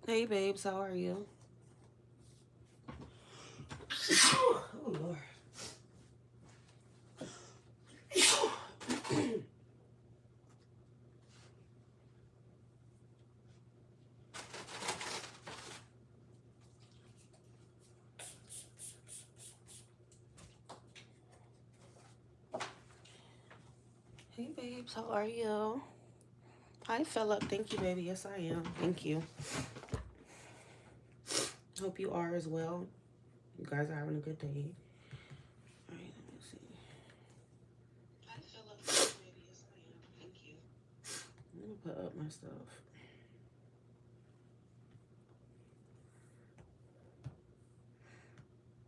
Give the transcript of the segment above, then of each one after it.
Hey babes, how are you? Oh Lord. Hey babes, how are you? Hi Philip, thank you baby. Yes I am. Thank you. Hope you are as well. You guys are having a good day. Alright, let me see. Hi Philip, thank you baby. Yes I am. Thank you. Let me put up my stuff.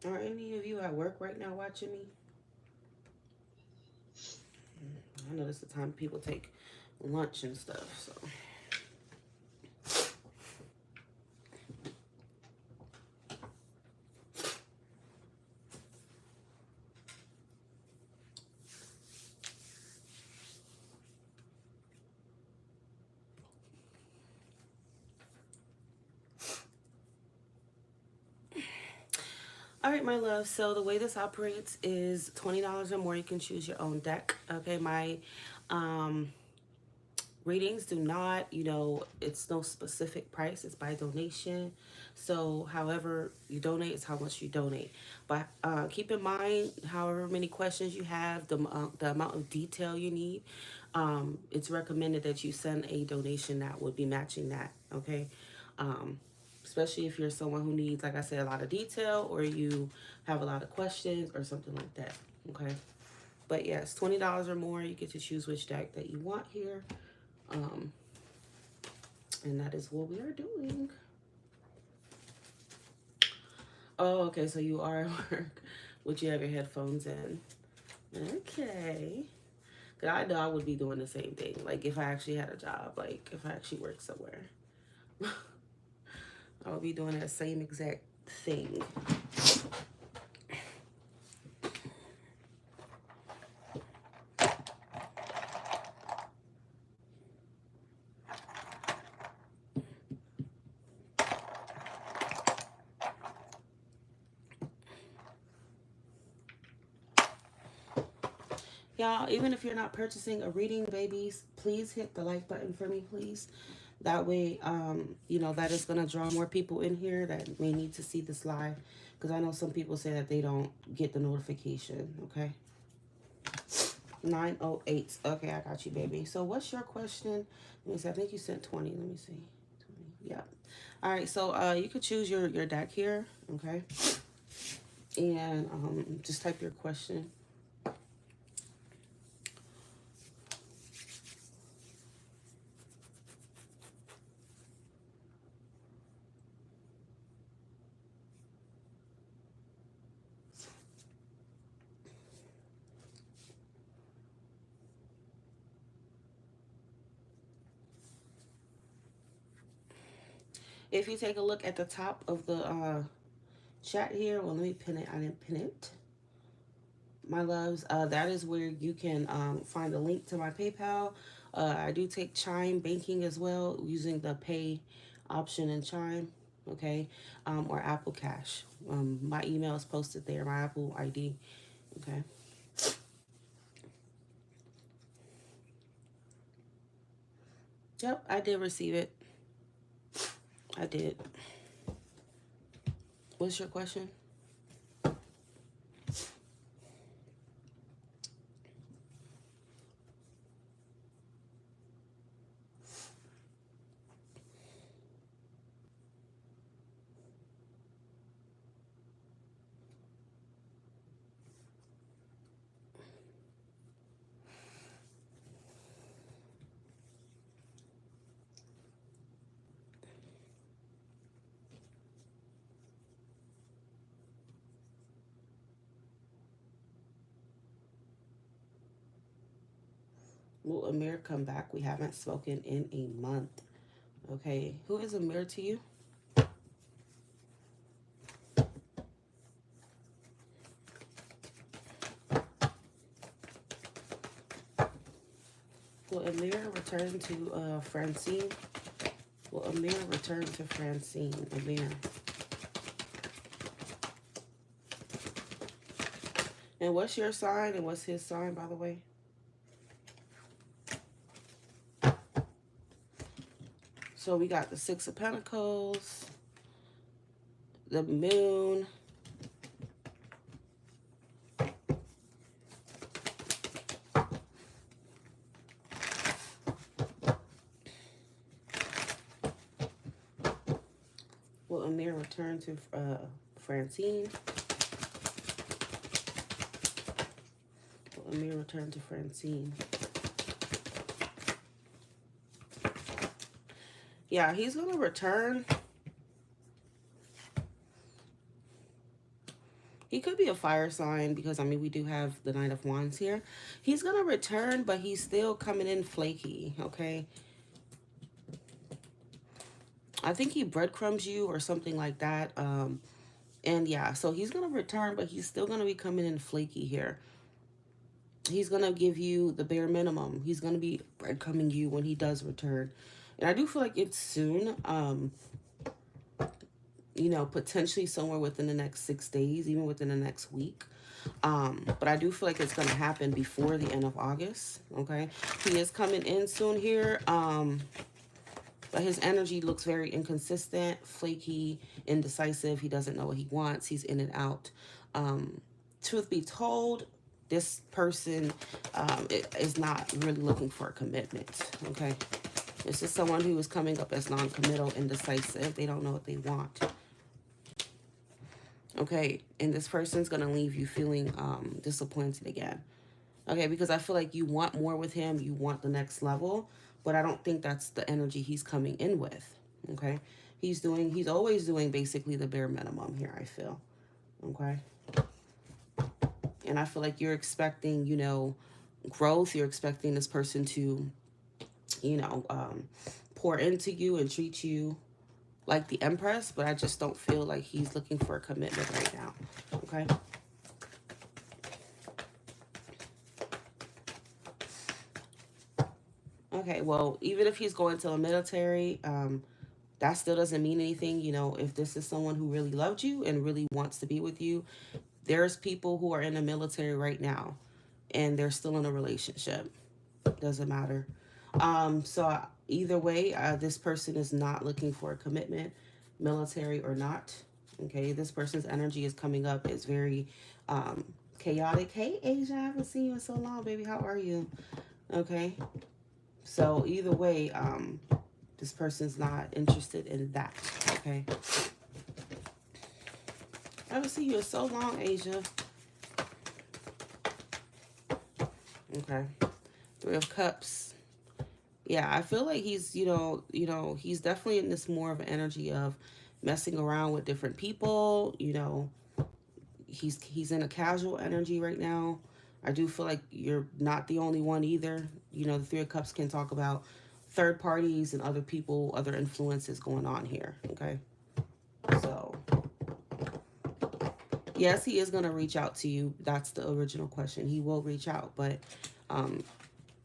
Are any of you at work right now watching me? I know this is the time people take lunch and stuff, so. All right, my love. So the way this operates is $20 or more. You can choose your own deck. Okay, my um, readings do not, it's no specific price. It's by donation. So however you donate is how much you donate. But keep in mind, however many questions you have, the amount of detail you need, it's recommended that you send a donation that would be matching that. Okay. Um, Especially if you're someone who needs, like I said, a lot of detail, or you have a lot of questions or something like that. Okay. But yes, $20 or more, you get to choose which deck that you want here. Um, and that is what we are doing. Oh, okay. So you are at work. Would you have your headphones in? Okay. Cause I know I would be doing the same thing. Like if I actually had a job, like if I actually worked somewhere, I would be doing that same exact thing. Y'all, even if you're not purchasing a reading, babies, please hit the like button for me, please. That way, that is going to draw more people in here that may need to see this live. Because I know some people say that they don't get the notification, okay? 908. Okay, I got you, baby. So what's your question? Let me see. I think you sent 20. Let me see. 20. Yeah. All right, so you could choose your deck here, okay? And just type your question. If you take a look at the top of the chat here, well, let me pin it. I didn't pin it. My loves, that is where you can find a link to my PayPal. I do take Chime banking as well, using the pay option in Chime, okay, or Apple Cash. My email is posted there, my Apple ID, okay. Yep, I did receive it. I did. What's your question? Will Amir come back? We haven't spoken in a month. Okay, who is Amir to you? Will Amir return to Francine? Will Amir return to Francine? Amir. And what's your sign and what's his sign, by the way? So we got the Six of Pentacles, the Moon, will Amir return to Francine? Will Amir return to Francine? Yeah, he's going to return. He could be a fire sign because, I mean, we do have the Knight of Wands here. He's going to return, but he's still coming in flaky, okay? I think he breadcrumbs you or something like that. And yeah, so he's going to return, but he's still going to be coming in flaky here. He's going to give you the bare minimum. He's going to be breadcrumbing you when he does return. And I do feel like it's soon. You know, potentially somewhere within the next 6 days, even within the next week. But I do feel like it's going to happen before the end of August, okay? He is coming in soon here, but his energy looks very inconsistent, flaky, indecisive. He doesn't know what he wants. He's in and out. Truth be told, this person is not really looking for a commitment, okay? This is someone who is coming up as non-committal, indecisive. They don't know what they want. Okay, and this person's going to leave you feeling disappointed again. Okay, because I feel like you want more with him. You want the next level, but I don't think that's the energy he's coming in with. Okay, he's always doing basically the bare minimum here, I feel. Okay, and I feel like you're expecting, you know, growth. You're expecting this person to, you know, pour into you and treat you like the Empress, but I just don't feel like he's looking for a commitment right now, okay? Okay, well, even if he's going to the military, that still doesn't mean anything. You know, if this is someone who really loved you and really wants to be with you, there's people who are in the military right now, and they're still in a relationship. Doesn't matter. So either way, this person is not looking for a commitment, military or not. Okay, this person's energy is coming up. It's very chaotic. Hey, Asia, I haven't seen you in so long, baby. How are you? Okay, so either way, this person's not interested in that. Okay, I haven't seen you in so long, Asia. Okay, Three of Cups. Yeah, I feel like he's, you know, he's definitely in this more of an energy of messing around with different people. You know, he's in a casual energy right now. I do feel like you're not the only one either. You know, the Three of Cups can talk about third parties and other people, other influences going on here. Okay, so yes, he is going to reach out to you. That's the original question. He will reach out, but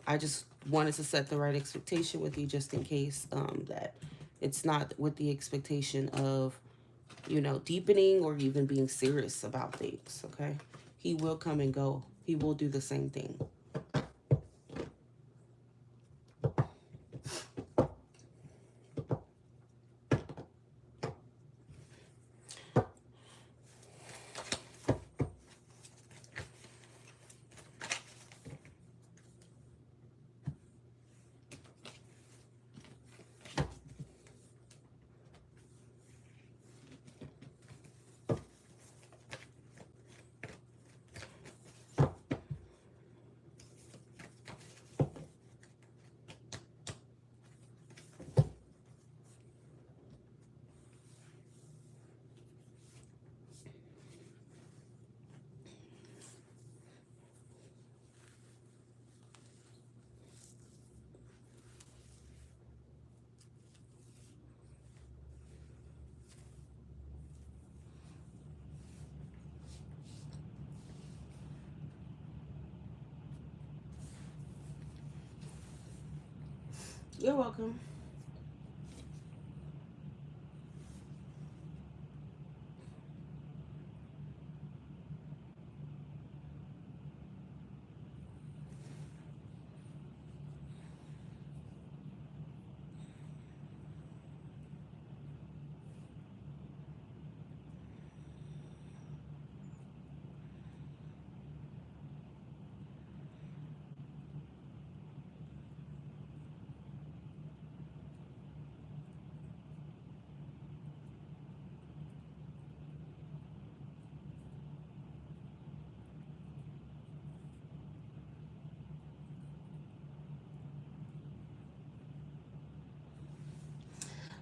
I just wanted to set the right expectation with you just in case that it's not with the expectation of, you know, deepening or even being serious about things, okay? He will come and go. He will do the same thing. You're welcome.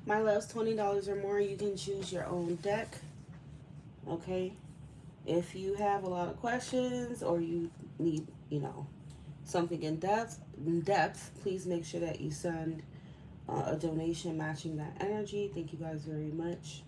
My loves, $20 or more, you can choose your own deck. Okay. If you have a lot of questions or you need, something in depth, please make sure that you send a donation matching that energy. Thank you guys very much.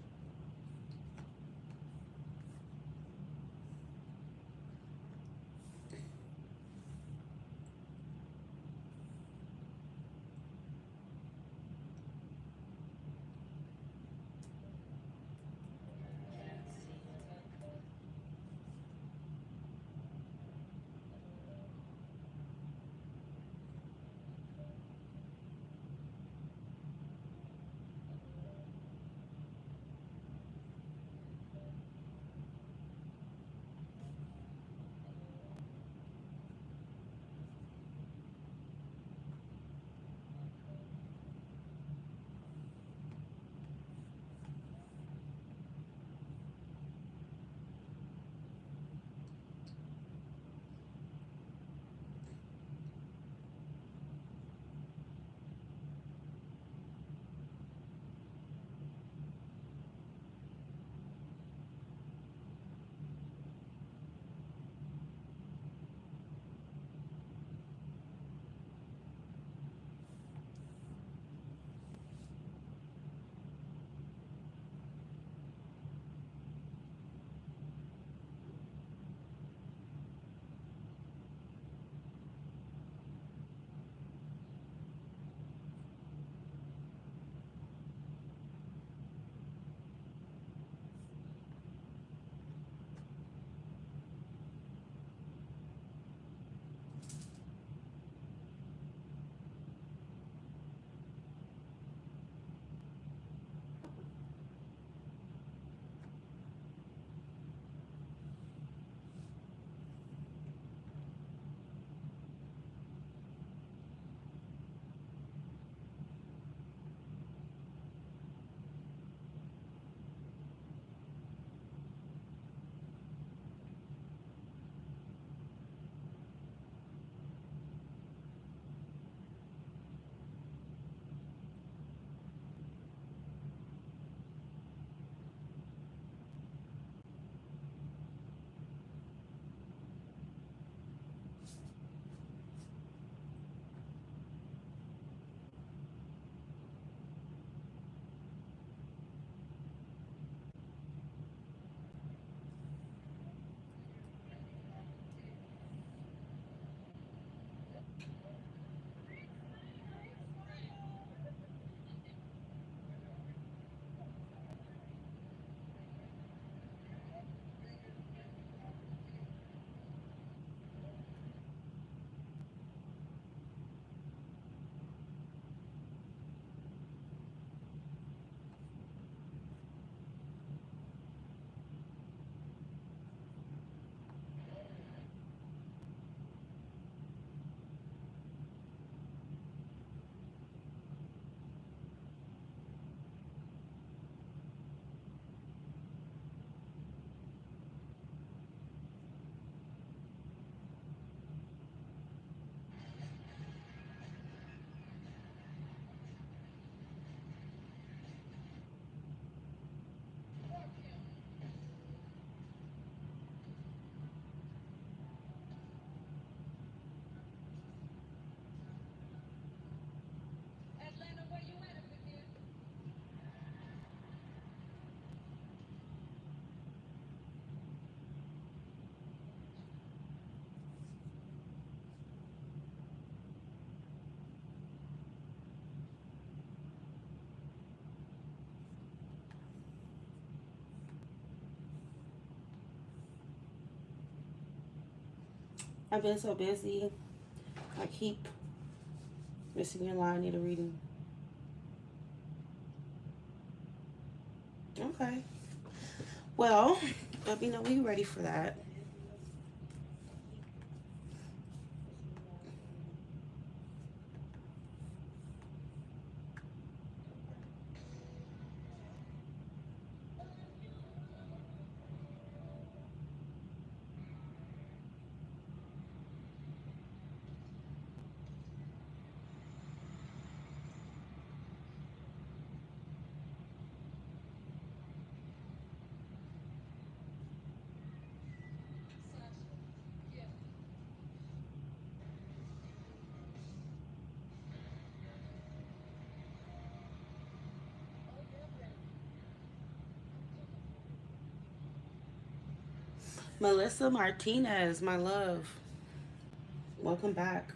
I've been so busy. I keep missing your line. I need a reading. Okay. Well, let me know when you're ready for that. Melissa Martinez, my love. Welcome back.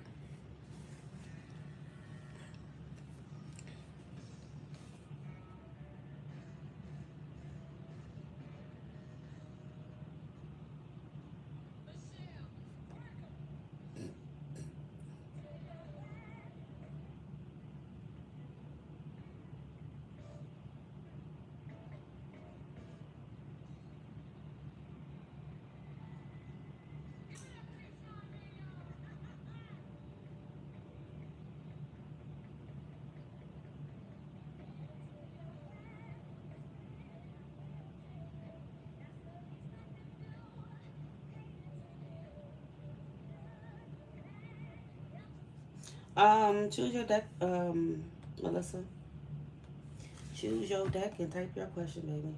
Choose your deck, Melissa. Choose your deck and type your question, baby.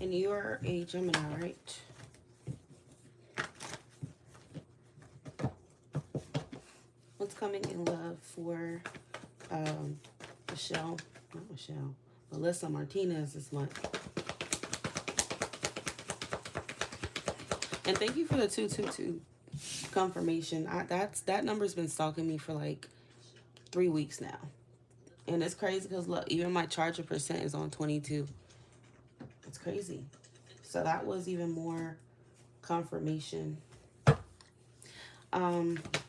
And you're a Gemini, right? What's coming in love for Michelle? Not Michelle. Melissa Martinez this month. And thank you for the 222 confirmation. That number's been stalking me for like 3 weeks now. And it's crazy because look, even my charger percent is on 22. It's crazy. So that was even more confirmation.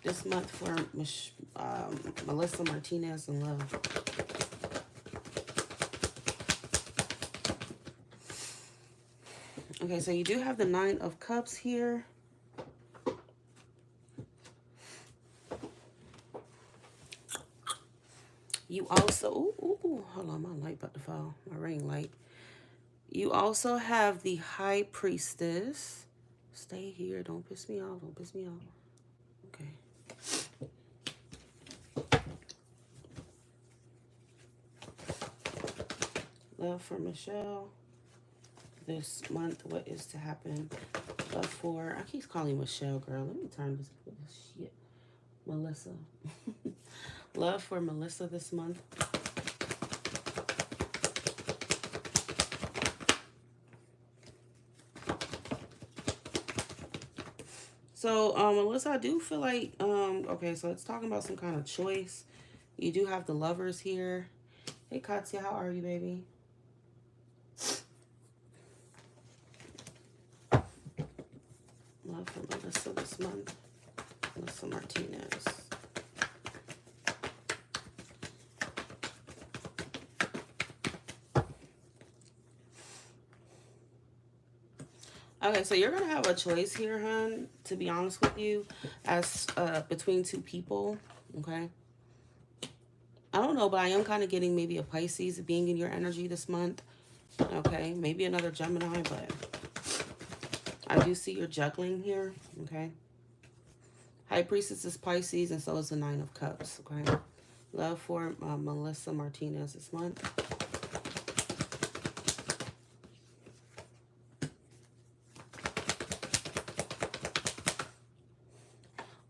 This month for Melissa Martinez in love. Okay, so you do have the 9 of Cups here. You also, hold on, my light about to fall, my ring light. You also have the High Priestess. Stay here, don't piss me off, don't piss me off. Okay. Love for Michelle. This month, what is to happen? Love for, I keep calling Michelle, girl. Let me turn this shit. Melissa. Love for Melissa this month. So, Melissa, I do feel like, okay, so it's talking about some kind of choice. You do have the Lovers here. Hey, Katya, how are you, baby? Love for Melissa this month. Melissa Martinez. Okay, so you're going to have a choice here, hon, to be honest with you, as between two people, okay? I don't know, but I am kind of getting maybe a Pisces being in your energy this month, okay? Maybe another Gemini, but I do see you're juggling here, okay? High Priestess is Pisces, and so is the 9 of Cups, okay? Love for Melissa Martinez this month.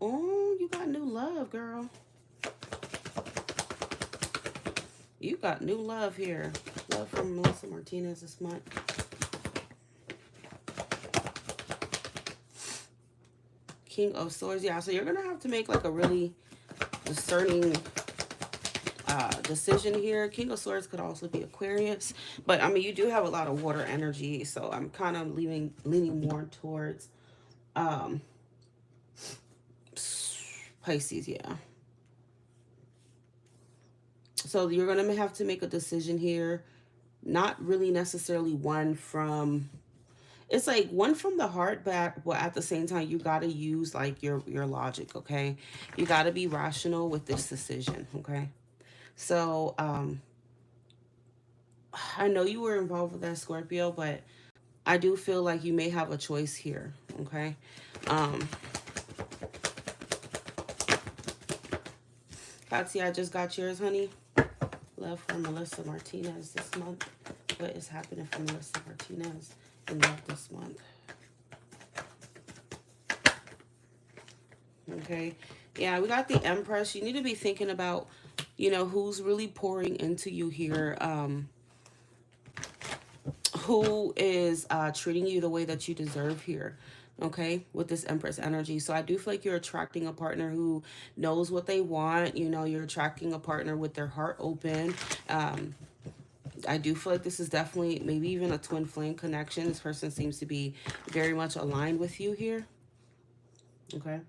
Oh, you got new love, girl. You got new love here. Love from Melissa Martinez this month. King of Swords. Yeah, so you're going to have to make like a really discerning decision here. King of Swords could also be Aquarius, but I mean, you do have a lot of water energy, so I'm kind of leaning more towards Pisces, yeah. So you're going to have to make a decision here. Not really necessarily one from, it's like one from the heart, but at the same time, you got to use like your logic, okay? You got to be rational with this decision, okay? So, I know you were involved with that Scorpio, but I do feel like you may have a choice here, okay? Patsy, I just got yours, honey. Love from Melissa Martinez this month. What is happening for Melissa Martinez in love this month? Okay. Yeah, we got the Empress. You need to be thinking about, you know, who's really pouring into you here. Who is treating you the way that you deserve here. Okay, with this Empress energy. So I do feel like you're attracting a partner who knows what they want. You know, you're attracting a partner with their heart open. I do feel like this is definitely maybe even a twin flame connection. This person seems to be very much aligned with you here. Okay.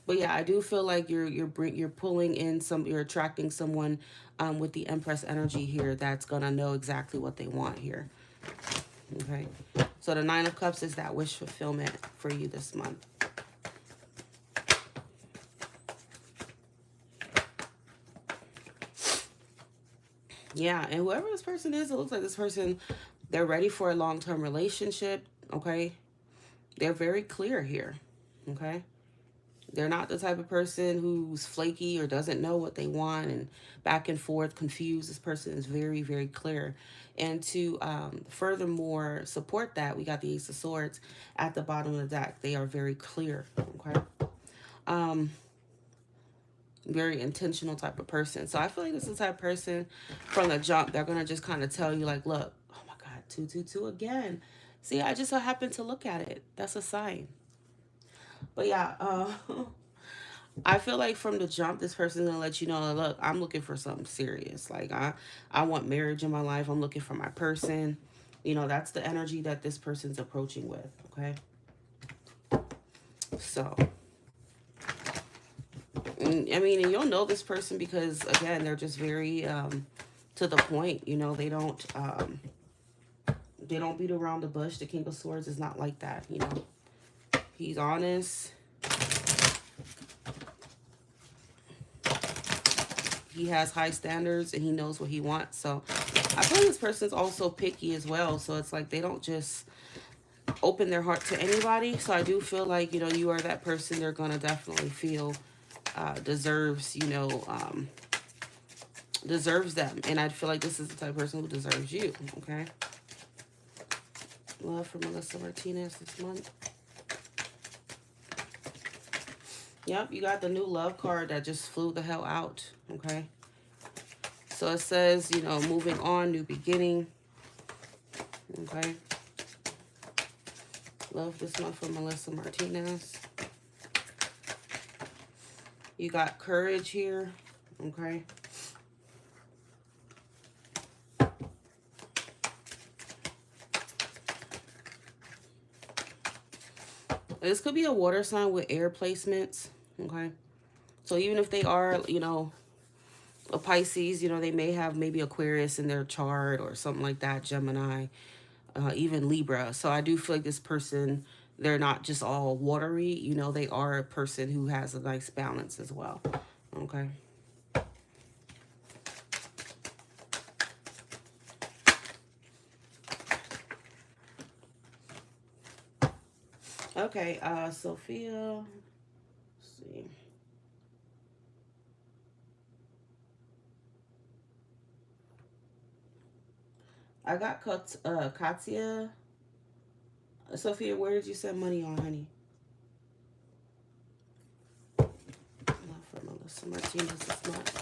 But yeah, I do feel like you're pulling in you're attracting someone with the Empress energy here that's gonna know exactly what they want here. Okay, so the Nine of Cups is that wish fulfillment for you this month. Yeah, and whoever this person is, it looks like this person, they're ready for a long-term relationship. Okay, they're very clear here. Okay. They're not the type of person who's flaky or doesn't know what they want and back and forth, confused. This person is very, very clear. And to furthermore support that, we got the Ace of Swords at the bottom of the deck. They are very clear, okay? Very intentional type of person. So I feel like this is the type of person from the jump, they're going to just kind of tell you like, look, oh my God, 222 again. See, I just so happened to look at it. That's a sign. But yeah, I feel like from the jump, this person's gonna let you know, look, I'm looking for something serious. Like I want marriage in my life. I'm looking for my person. You know, that's the energy that this person's approaching with. Okay. So, I mean, and you'll know this person because again, they're just very to the point. You know, they don't beat around the bush. The King of Swords is not like that. You know, he's honest. He has high standards and he knows what he wants. So I feel like this person's also picky as well. So it's like they don't just open their heart to anybody. So I do feel like, you know, you are that person they're going to definitely feel deserves, you know, deserves them. And I feel like this is the type of person who deserves you. Okay. Love for Melissa Martinez this month. Yep, you got the new love card that just flew the hell out, okay? So it says, you know, moving on, new beginning, okay? Love this month for Melissa Martinez. You got courage here, okay? This could be a water sign with air placements, okay? So even if they are, you know, a Pisces, you know, they may have maybe Aquarius in their chart or something like that, Gemini, even Libra. So I do feel like this person, they're not just all watery, you know, they are a person who has a nice balance as well, okay? Okay, Sophia, let's see. I got Katya. Sophia, where did you send money on, honey? Not for Melissa Martinez this month.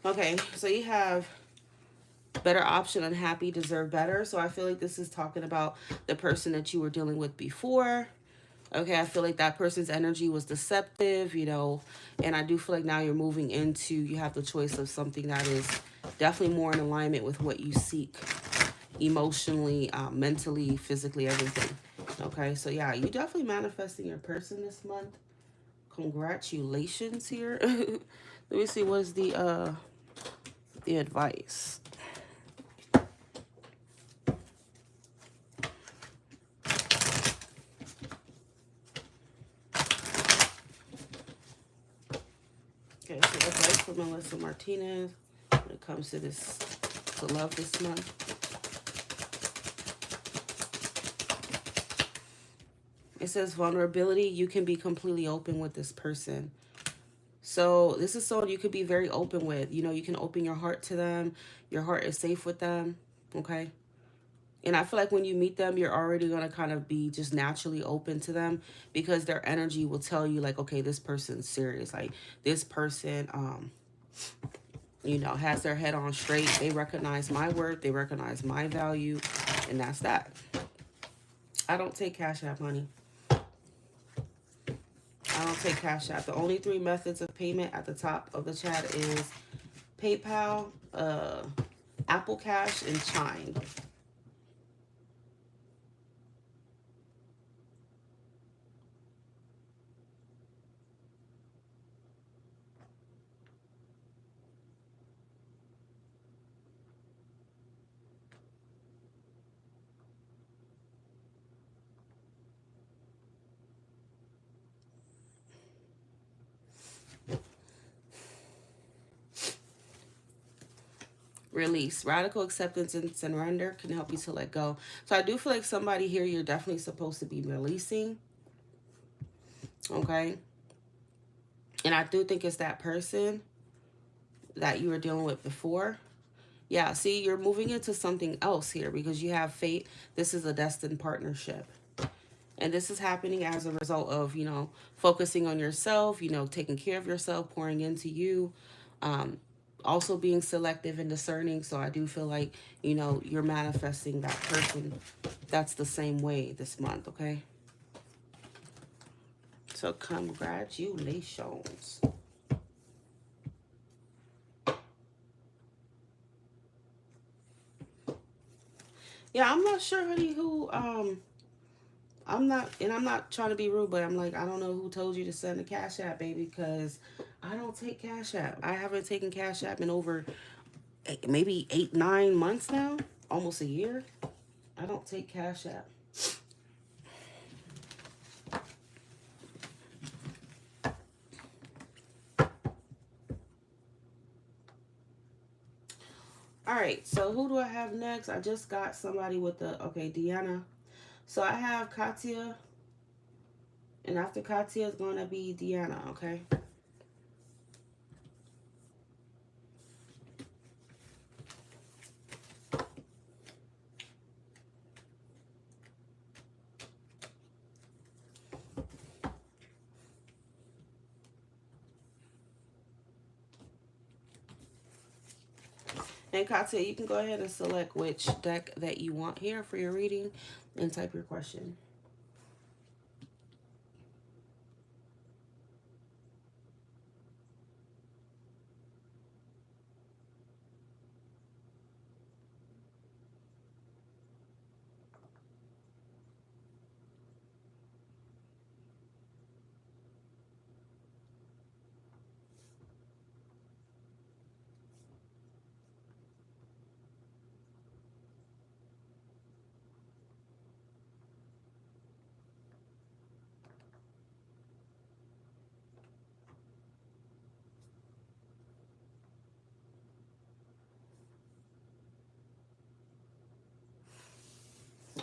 Okay, so you have Better option, unhappy, deserve better. So I feel like this is talking about the person that you were dealing with before. Okay, I feel like that person's energy was deceptive, you know, and I do feel like now you're moving into, you have the choice of something that is definitely more in alignment with what you seek emotionally, mentally, physically, everything. Okay, so yeah, you definitely manifesting your person this month. Congratulations here. Let me see, what's the advice? Okay, so advice for Melissa Martinez when it comes to this, to love this month. It says vulnerability. You can be completely open with this person. So this is someone you could be very open with. You know, you can open your heart to them. Your heart is safe with them. Okay. And I feel like when you meet them, you're already going to kind of be just naturally open to them because their energy will tell you like, okay, this person's serious. Like this person, you know, has their head on straight. They recognize my worth. They recognize my value. And that's that. I don't take Cash App money. I don't take Cash App. The only three methods of payment at the top of the chat is PayPal, Apple Cash, and Chime. Release. Radical acceptance and surrender can help you to let go. So I do feel like somebody here you're definitely supposed to be releasing. Okay. And I do think it's that person that you were dealing with before. Yeah, see, you're moving into something else here because you have fate. This is a destined partnership. And this is happening as a result of, you know, focusing on yourself, you know, taking care of yourself, pouring into you, um, also being selective and discerning. So I do feel like, you know, you're manifesting that person that's the same way this month, okay? So congratulations. Yeah, I'm not sure, honey, who, I'm not trying to be rude, but I'm like, I don't know who told you to send a Cash App, baby, because I don't take Cash App. I haven't taken Cash App in over maybe 8, 9 months now, almost a year. I don't take Cash App. All right, so who do I have next? I just got somebody with the, okay, Deanna. So I have Katia, and after Katia is going to be Deanna, okay? And Katia, you can go ahead and select which deck that you want here for your reading and type your question.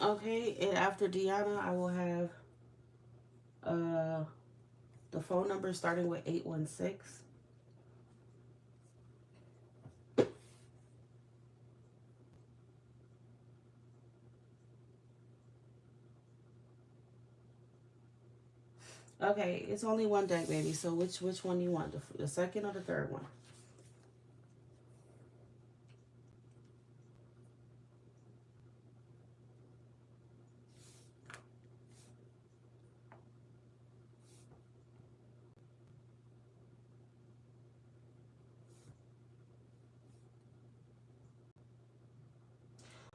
Okay, and after Deanna, I will have uh the phone number starting with 816. Okay, it's only one deck, baby. So which one you want? The second or the third one?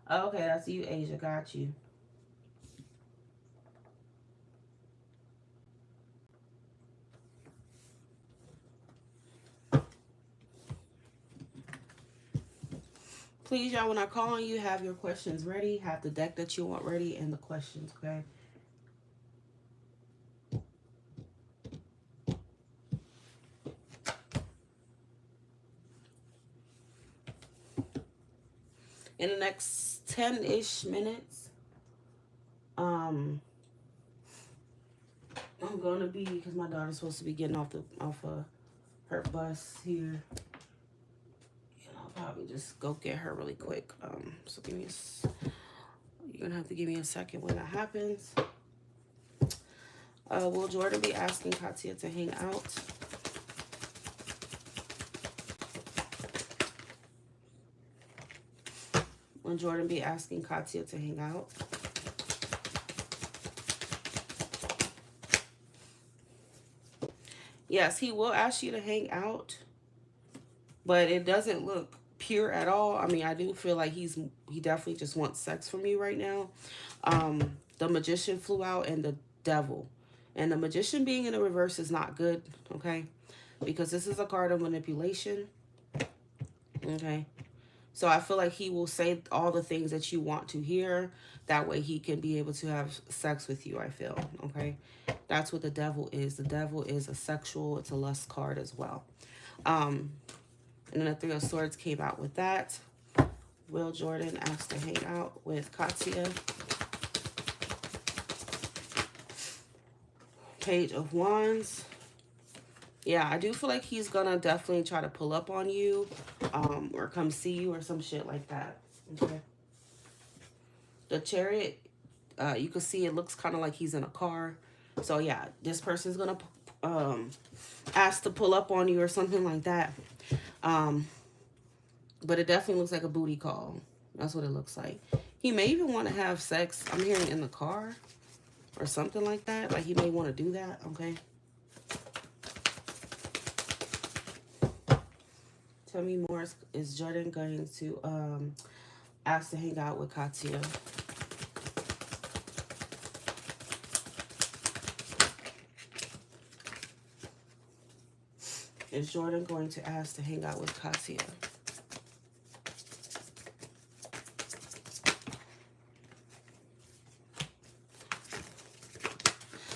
Oh, okay, that's you, Asia. Got you. Please, y'all, when I call on you, have your questions ready. Have the deck that you want ready and the questions, okay? In the next 10-ish minutes, um, I'm gonna be, because my daughter's supposed to be getting off of her bus here. I'll probably just go get her really quick. So give me you're gonna have to give me a second when that happens. Will Jordan be asking Katia to hang out? Will Jordan be asking Katia to hang out? Yes, he will ask you to hang out, but it doesn't look pure at all. I mean, I do feel like he definitely just wants sex from you right now. The Magician flew out and the Devil. And the Magician being in the reverse is not good, okay? Because this is a card of manipulation, okay? So I feel like he will say all the things that you want to hear. That way he can be able to have sex with you, I feel, okay? That's what the Devil is. The Devil is a sexual, it's a lust card as well. And then the Three of Swords came out with that. Will Jordan asked to hang out with Katia. Page of Wands. Yeah, I do feel like he's gonna definitely try to pull up on you, or come see you or some shit like that. Okay. The Chariot, you can see it looks kind of like he's in a car. So yeah, this person's gonna ask to pull up on you or something like that. But it definitely looks like a booty call. That's what it looks like. He may even want to have sex. I'm hearing in the car or something like that. Like he may want to do that. Okay. Tell me more. Is Jordan going to ask to hang out with Katia? Is Jordan going to ask to hang out with Katia?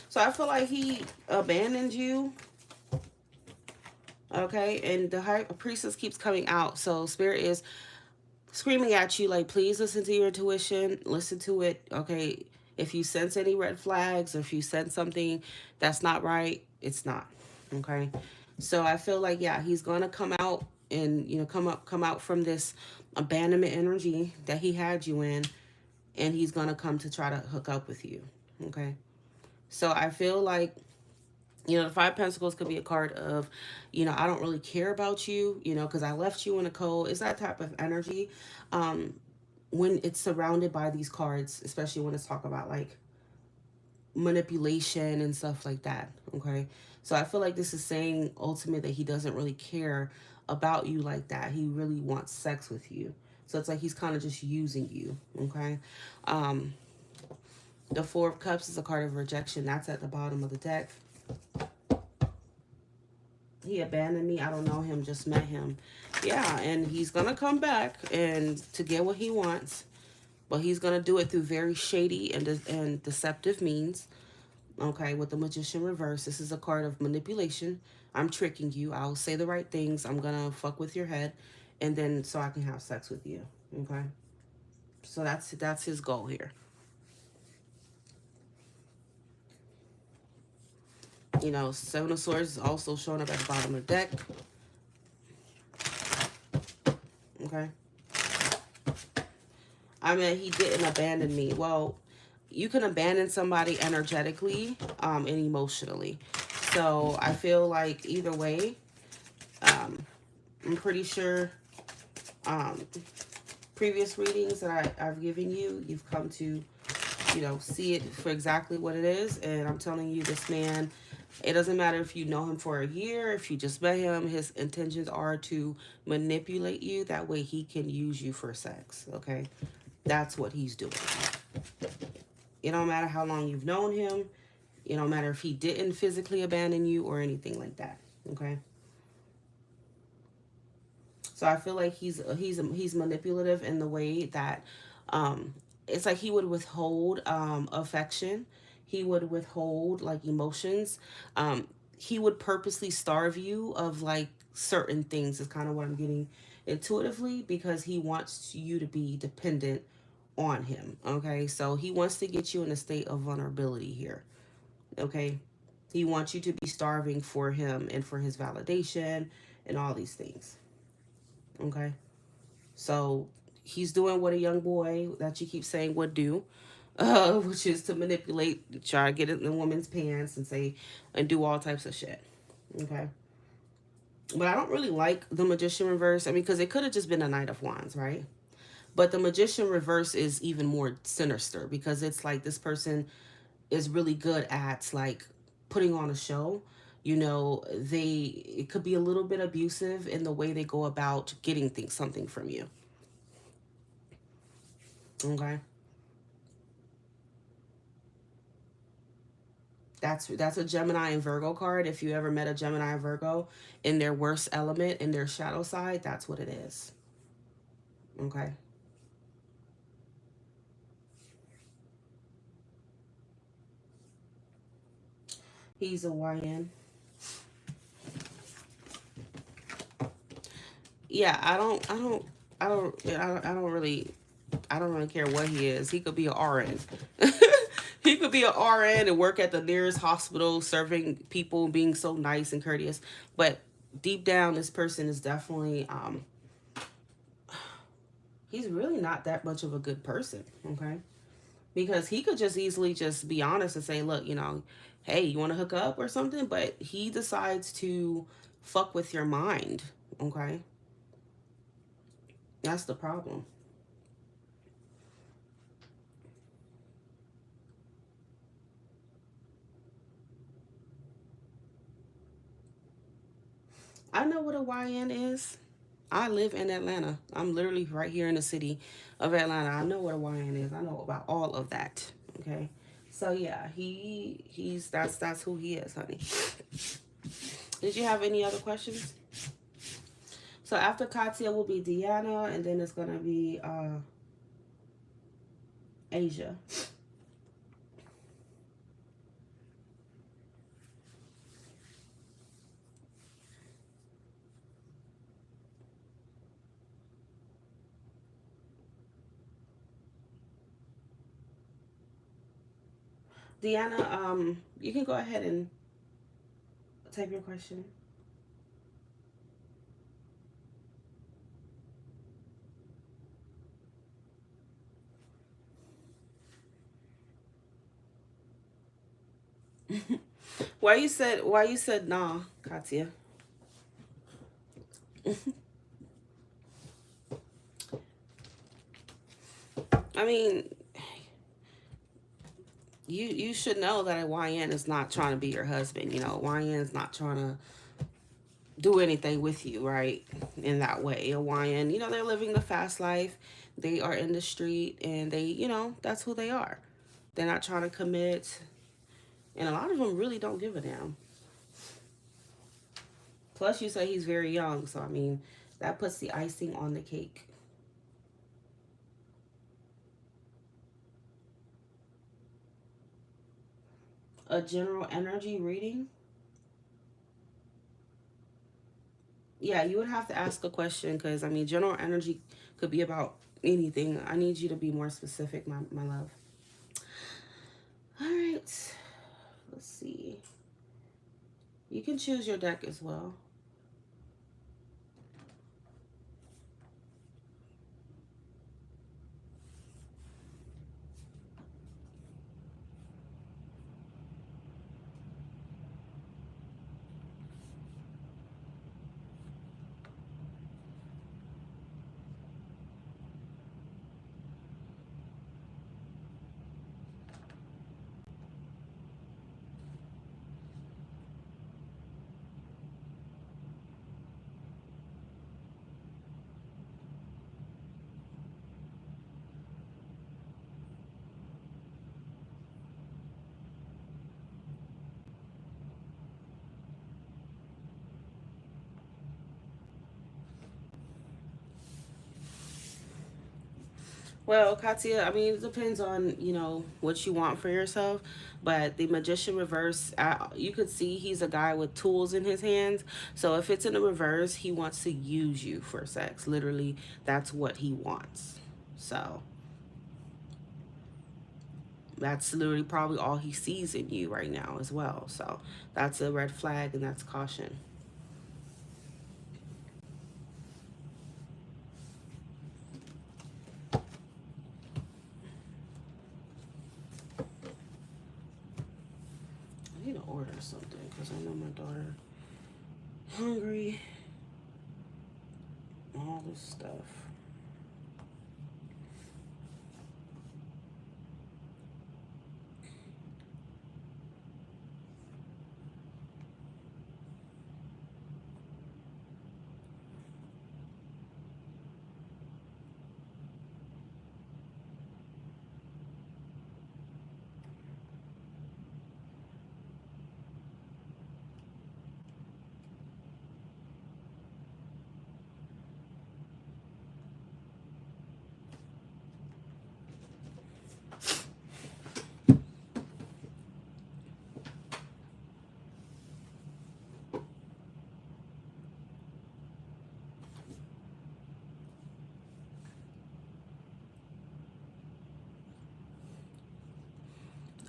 So I feel like he abandoned you. Okay, and the High Priestess keeps coming out. So Spirit is screaming at you like, please listen to your intuition. Listen to it. Okay, if you sense any red flags, or if you sense something that's not right, it's not. Okay, so I feel like, yeah, he's gonna come out and, you know, come out from this abandonment energy that he had you in, and he's gonna come to try to hook up with you. Okay, so I feel like, you know, the Five of Pentacles could be a card of, you know, I don't really care about you, you know, because I left you in the cold. It's that type of energy. When it's surrounded by these cards, especially when it's talk about like manipulation and stuff like that. Okay. So I feel like this is saying ultimately that he doesn't really care about you like that. He really wants sex with you. So it's like he's kind of just using you. Okay. The Four of Cups is a card of rejection. That's at the bottom of the deck. He abandoned me. I don't know him, just met him. Yeah, and he's going to come back and to get what he wants. But he's going to do it through very shady and deceptive means. Okay, with the Magician reverse. This is a card of manipulation. I'm tricking you. I'll say the right things. I'm going to fuck with your head. And then so I can have sex with you. Okay? So that's his goal here. You know, Seven of Swords is also showing up at the bottom of the deck. Okay. I mean, he didn't abandon me. Well, you can abandon somebody energetically and emotionally. So I feel like either way, I'm pretty sure previous readings that I've given you, you've come to, you know, see it for exactly what it is. And I'm telling you, this man, it doesn't matter if you know him for a year, if you just met him, his intentions are to manipulate you. That way he can use you for sex, okay? That's what he's doing. It don't matter how long you've known him. It don't matter if he didn't physically abandon you or anything like that. Okay. So I feel like he's manipulative in the way that it's like he would withhold affection. He would withhold like emotions. He would purposely starve you of like certain things is kind of what I'm getting intuitively, because he wants you to be dependent on him. Okay. So he wants to get you in a state of vulnerability here. Okay. He wants you to be starving for him and for his validation and all these things. Okay. So he's doing what a young boy that you keep saying would do, which is to manipulate, try to get in the woman's pants and say, and do all types of shit. Okay. But I don't really like the Magician reverse. I mean, because it could have just been a Knight of Wands, right? But the Magician reverse is even more sinister, because it's like this person is really good at like putting on a show. You know, it could be a little bit abusive in the way they go about getting something from you. Okay. That's a Gemini and Virgo card. If you ever met a Gemini and Virgo in their worst element, in their shadow side, that's what it is. Okay. He's a YN. Yeah, I don't really, I don't really care what he is. He could be an RN. He could be an RN and work at the nearest hospital, serving people, being so nice and courteous. But deep down, this person is definitely, he's really not that much of a good person. Okay. Because he could just easily just be honest and say, look, you know, hey, you want to hook up or something? But he decides to fuck with your mind. Okay. That's the problem. I know what a YN is. I live in Atlanta. I'm literally right here in the city of Atlanta. I know what a YN is. I know about all of that. Okay. So yeah, he's that's who he is, honey. Did you have any other questions? So after Katya will be Deanna, and then it's gonna be Asia. Deanna, you can go ahead and type your question. Why you said nah, Katya? I mean, you should know that a YN is not trying to be your husband. You know, YN is not trying to do anything with you, right? In that way, a YN, you know, they're living the fast life. They are in the street, and they, you know, that's who they are. They're not trying to commit, and a lot of them really don't give a damn. Plus, you say he's very young, so I mean, that puts the icing on the cake. A general energy reading. Yeah, you would have to ask a question, because I mean, general energy could be about anything. I need you to be more specific, my love. All right. Let's see. You can choose your deck as well. Well, Katya, I mean, it depends on, what you want for yourself. But the magician reverse, you could see he's a guy with tools in his hands. So if it's in the reverse, he wants to use you for sex. Literally, that's what he wants. So that's literally probably all he sees in you right now as well. So that's a red flag and that's caution. I need to order something because I know my daughter hungry. All this stuff.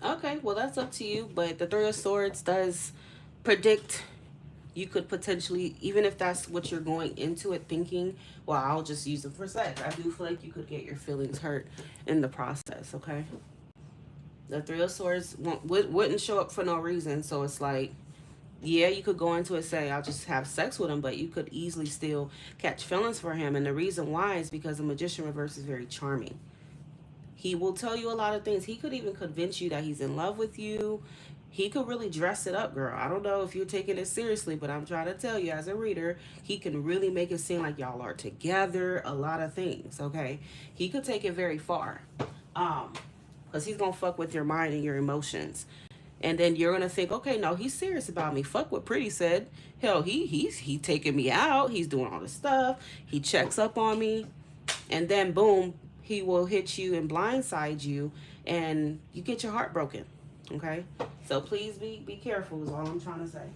Okay, well that's up to you, but the Three of Swords does predict you could potentially, even if that's what you're going into it thinking, well, I'll just use it for sex. I do feel like you could get your feelings hurt in the process, okay? The Three of Swords wouldn't show up for no reason, so it's like, yeah, you could go into it say, I'll just have sex with him, but you could easily still catch feelings for him, and the reason why is because the Magician reverse is very charming. He will tell you a lot of things. He could even convince you that he's in love with you. He could really dress it up, girl. I don't know if you're taking it seriously, but I'm trying to tell you as a reader, he can really make it seem like y'all are together, a lot of things, okay? He could take it very far. Because he's going to fuck with your mind and your emotions. And then you're gonna think, okay, no, he's serious about me. Fuck what Pretty said. Hell, he taking me out. He's doing all this stuff. He checks up on me, and then boom, he will hit you and blindside you, and you get your heart broken. Okay, so please be careful. Is all I'm trying to say.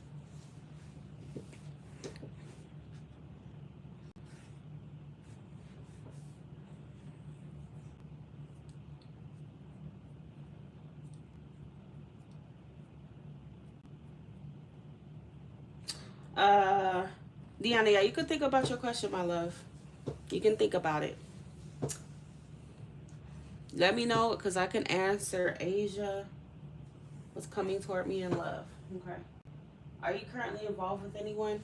Uh, Deanna, yeah, you can think about your question, my love. You can think about it. Let me know because I can answer. Asia was coming toward me in love. Okay. Are you currently involved with anyone?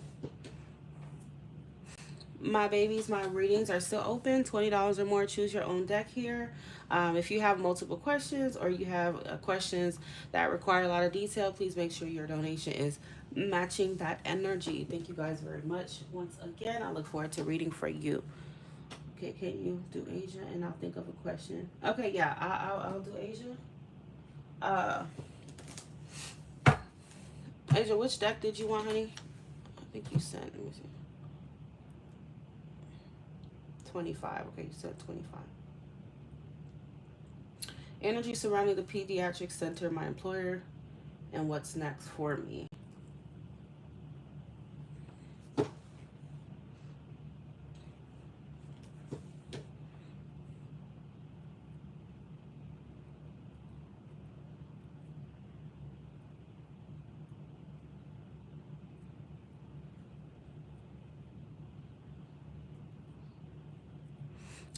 My babies, my readings are still open. $20 or more. Choose your own deck here. If you have multiple questions or you have questions that require a lot of detail, please make sure your donation is matching that energy. Thank you guys very much. Once again, I look forward to reading for you. Okay, can you do Asia? And I'll think of a question. Okay, yeah, I'll do Asia. Uh, Asia, which deck did you want, honey? I think you sent. Let me see. 25. Okay, you said 25. Energy surrounding the pediatric center, my employer, and what's next for me.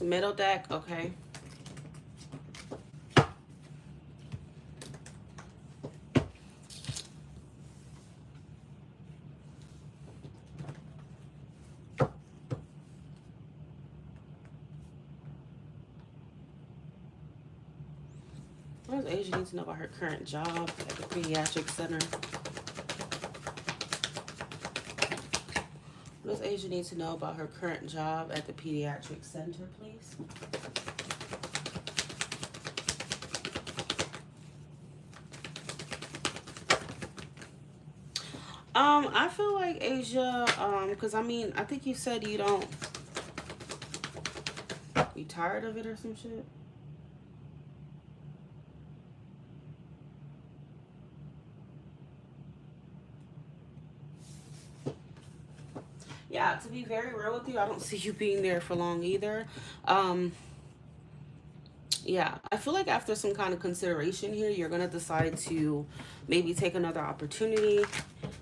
Middle deck, okay. What does Asia need to know about her current job at the pediatric center? What does Asia need to know about her current job at the pediatric center, please? I feel like Asia, because I mean, I think you said you don't You tired of it or some shit? Yeah, to be very real with you, I don't see you being there for long either. Um, yeah, I feel like after some kind of consideration here, you're gonna decide to maybe take another opportunity,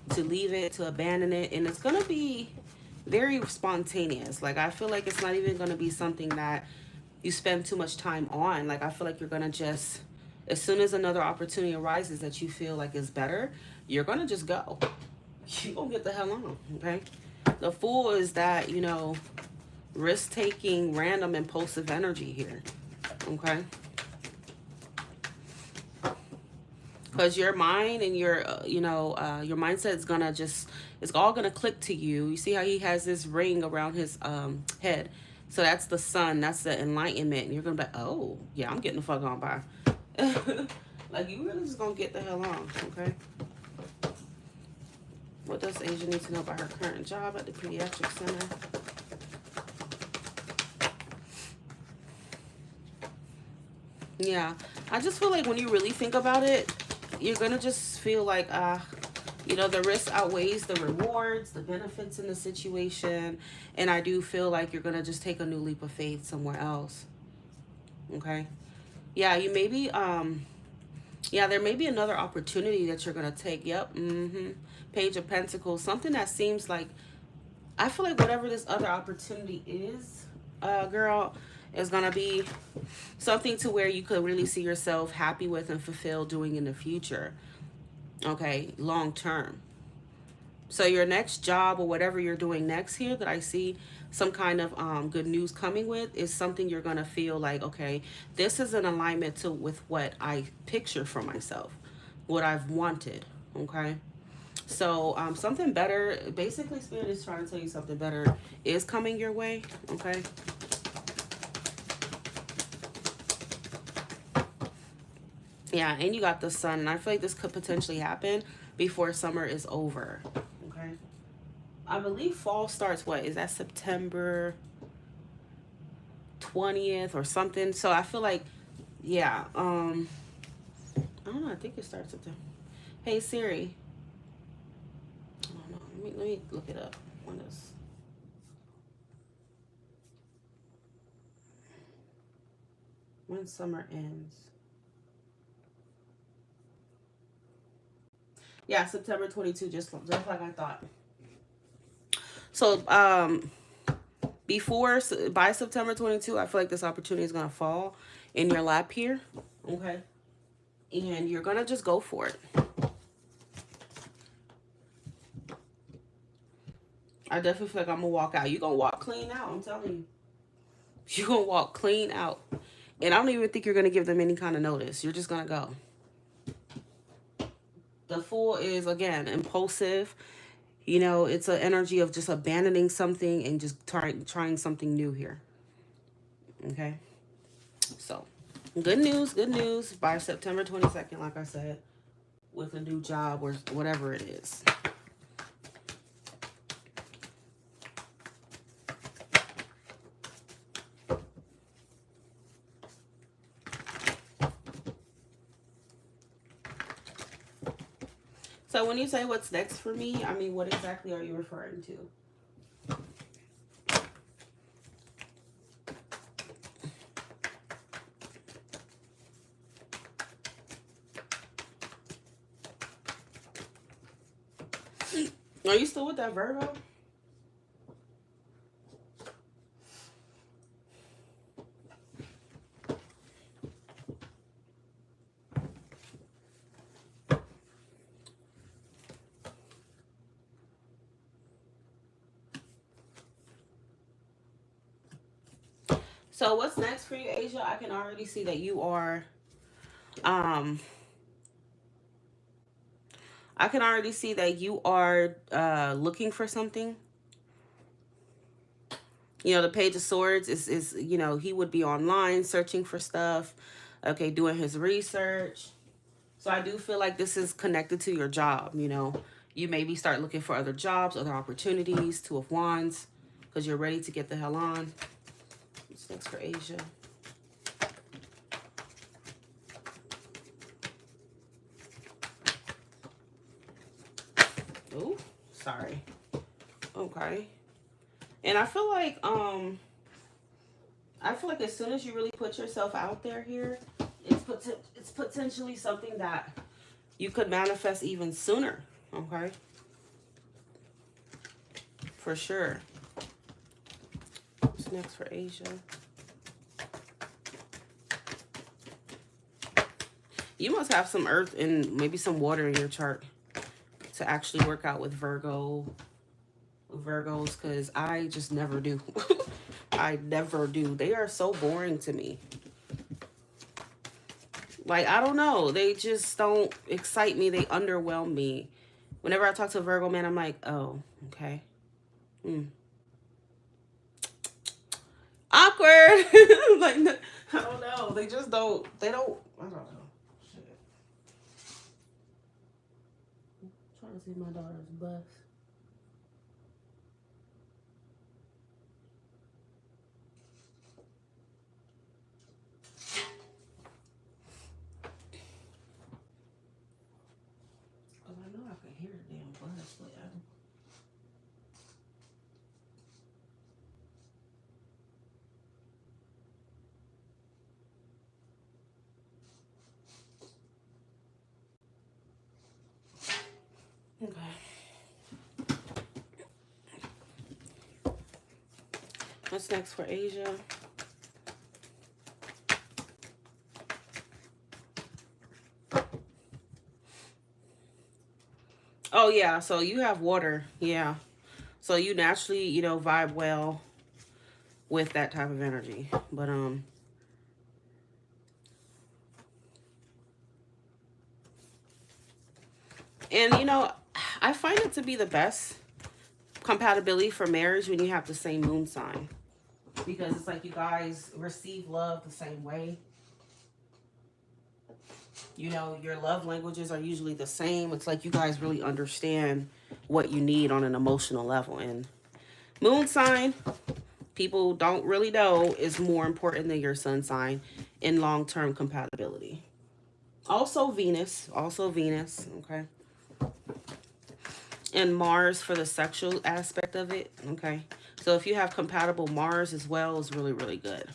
to leave it, to abandon it, and it's gonna be very spontaneous. Like I feel like it's not even gonna be something that you spend too much time on. Like I feel like you're gonna just, as soon as another opportunity arises that you feel like is better, you're gonna just go. You gonna get the hell on, okay? The Fool is that, you know, risk-taking, random, impulsive energy here, okay? Because your mind and your, your mindset is gonna just, it's all gonna click to you. You see how he has this ring around his head? So that's the sun, that's the enlightenment. And you're gonna be like, oh, yeah, I'm getting the fuck on by. Like, you really just gonna get the hell on, okay? What does Asia need to know about her current job at the pediatric center? Yeah, I just feel like when you really think about it, you're gonna just feel like, the risk outweighs the rewards, the benefits in the situation, and I do feel like you're gonna just take a new leap of faith somewhere else. Okay. Yeah, you maybe yeah, there may be another opportunity that you're gonna take. Yep. Page of Pentacles, something that seems like, I feel like whatever this other opportunity is, girl, is gonna be something to where you could really see yourself happy with and fulfilled doing in the future. Okay, long term. So your next job or whatever you're doing next here that I see some kind of good news coming with is something you're gonna feel like, okay, this is in alignment to with what I picture for myself, what I've wanted. Okay. So something better, basically Spirit is trying to tell you something better is coming your way. Okay. Yeah, and you got the sun, and I feel like this could potentially happen before summer is over. Okay. I believe fall starts, what, is that September 20th or something? So I feel like, yeah, I don't know, I think it starts September. Hey Siri. I don't know. Let me look it up. When summer ends. Yeah, September 22, just like I thought. So by September 22, I feel like this opportunity is gonna fall in your lap here. Okay. And you're gonna just go for it. I definitely feel like I'm gonna walk out. You're gonna walk clean out, I'm telling you. You're gonna walk clean out. And I don't even think you're gonna give them any kind of notice. You're just gonna go. The Fool is, again, impulsive. You know, it's an energy of just abandoning something and just trying something new here. Okay. So, good news. By September 22nd, like I said, with a new job or whatever it is. So when you say what's next for me, I mean, what exactly are you referring to? Are you still with that Virgo? So what's next for you, Asia? I can already see that you are, I can already see that you are looking for something. You know, the Page of Swords is he would be online searching for stuff, okay, doing his research. So I do feel like this is connected to your job, you know. You maybe start looking for other jobs, other opportunities, Two of Wands, because you're ready to get the hell on. Next for Asia. Oh, sorry. Okay. And I feel like as soon as you really put yourself out there here, it's potentially something that you could manifest even sooner. Okay. For sure. What's next for Asia? You must have some earth and maybe some water in your chart to actually work out with Virgos, because I just never do. I never do. They are so boring to me. Like, I don't know. They just don't excite me. They underwhelm me. Whenever I talk to a Virgo man, I'm like, oh, okay. Awkward. Like, I don't know. They just don't. They don't. I don't know. Shit. I'm trying to see my daughter's bus. Cause I know I can hear the damn bus, but I don't. Okay. What's next for Asia? Oh yeah, so you have water. Yeah. So you naturally, vibe well with that type of energy. But and I find it to be the best compatibility for marriage when you have the same moon sign. Because it's like you guys receive love the same way. Your love languages are usually the same. It's like you guys really understand what you need on an emotional level. And moon sign, people don't really know, is more important than your sun sign in long-term compatibility. Also Venus. Okay. And Mars for the sexual aspect of it. Okay. So if you have compatible Mars as well, is really, really good.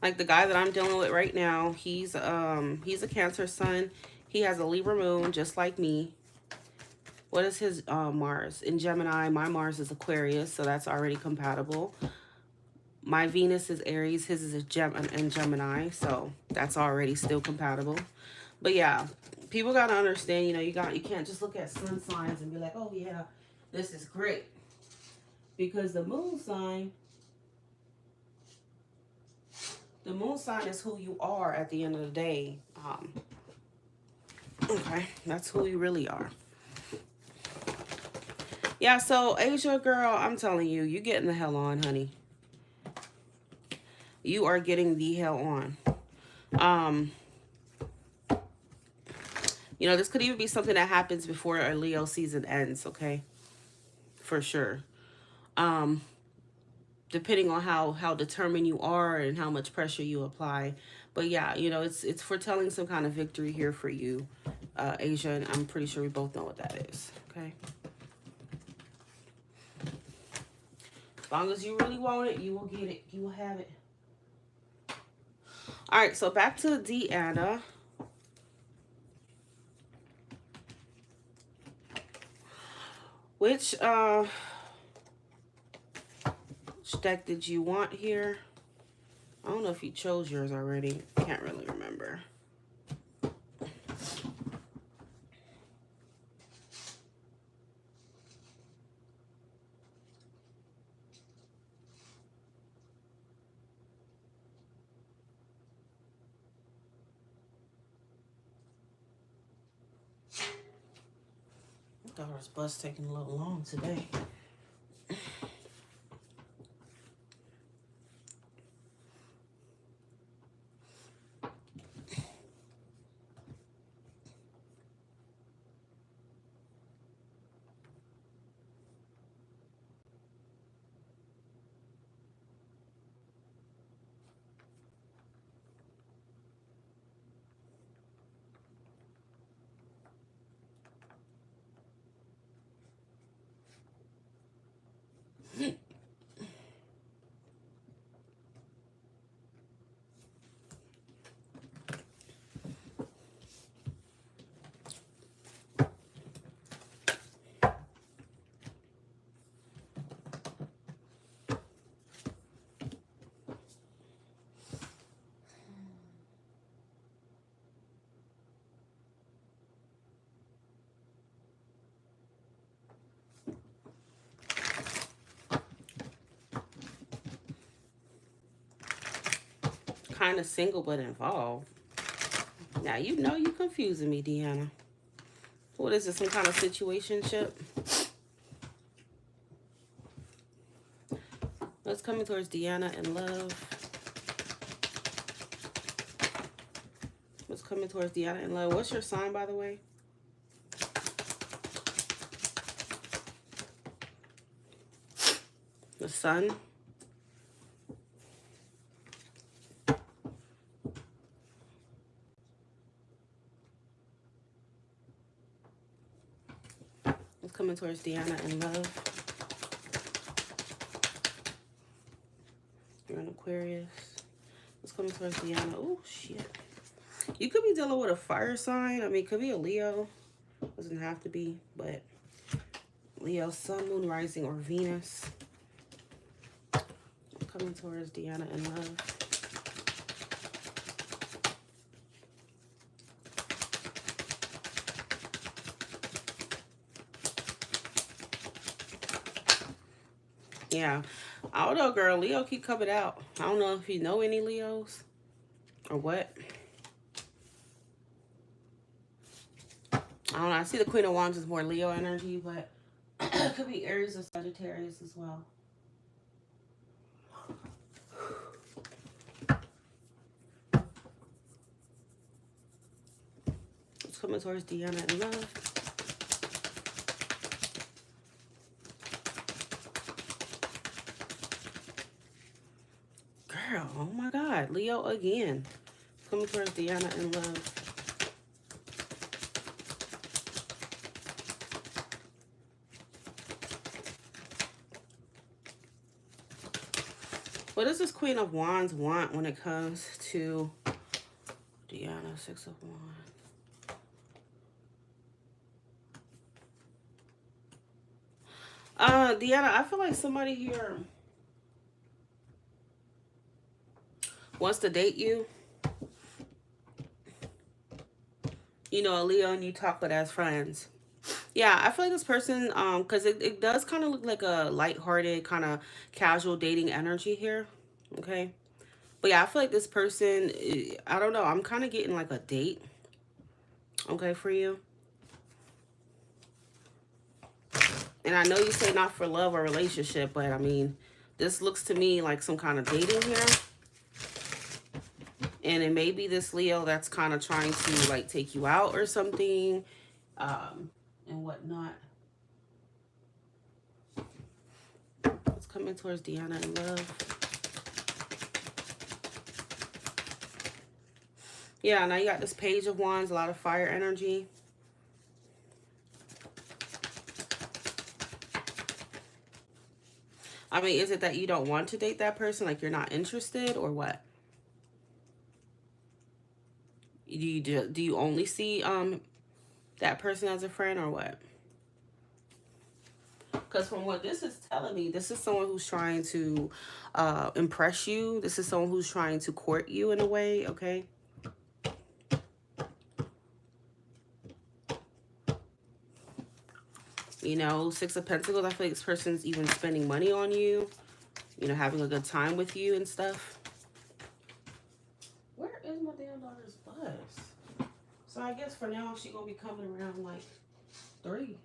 Like the guy that I'm dealing with right now, he's a Cancer sun. He has a Libra moon just like me. What is his Mars? In Gemini, my Mars is Aquarius, so that's already compatible. My Venus is Aries, his is in Gemini, so that's already still compatible. But yeah, people gotta understand, you can't just look at sun signs and be like, oh yeah, this is great. Because the moon sign is who you are at the end of the day. Okay, that's who you really are. Yeah, so Asia girl, I'm telling you, you're getting the hell on, honey. You are getting the hell on. This could even be something that happens before a Leo season ends, okay? For sure. Depending on how determined you are and how much pressure you apply. But yeah, it's foretelling some kind of victory here for you, Asia, and I'm pretty sure we both know what that is, okay? As long as you really want it, you will get it. You will have it. All right, so back to Deanna. Which deck did you want here? I don't know if you chose yours already. Can't really remember. Daughter's bus taking a little long today. kind of single but involved. Now, you know you confusing me, Deanna. What is this, some kind of situationship? What's coming towards Deanna in love? What's coming towards Deanna in love? What's your sign, by the way? The sun. What's coming towards Deanna in love? You're an Aquarius. What's coming towards Deanna? Oh, shit. You could be dealing with a fire sign. I mean, it could be a Leo. Doesn't have to be, but Leo, sun, moon, rising, or Venus. Coming towards Deanna in love. Yeah. I don't know, girl. Leo keep coming out. I don't know if you know any Leos or what. I don't know. I see the Queen of Wands is more Leo energy, but it could be Aries or Sagittarius as well. It's coming towards Deanna in love. Girl, oh my God. Leo again. Coming towards Deanna in love. What does this Queen of Wands want when it comes to Deanna, Six of Wands? Deanna, I feel like somebody here wants to date you. You know, a Leo, and you talk with as friends. Yeah, I feel like this person, because it does kind of look like a lighthearted, kind of casual dating energy here. Okay. But yeah, I feel like this person, I don't know, I'm kind of getting like a date. Okay, for you. And I know you say not for love or relationship, but I mean, this looks to me like some kind of dating here. And it may be this Leo that's kind of trying to like take you out or something, and whatnot. It's coming towards Deanna in love. Yeah, now you got this Page of Wands, a lot of fire energy. I mean, is it that you don't want to date that person? Like you're not interested or what? Do you only see that person as a friend or what? Because from what this is telling me, this is someone who's trying to impress you. This is someone who's trying to court you in a way, okay? You know, Six of Pentacles, I feel like this person's even spending money on you. You know, having a good time with you and stuff. Where is my damn daughter's bus? So I guess for now, she's going to be coming around like 3.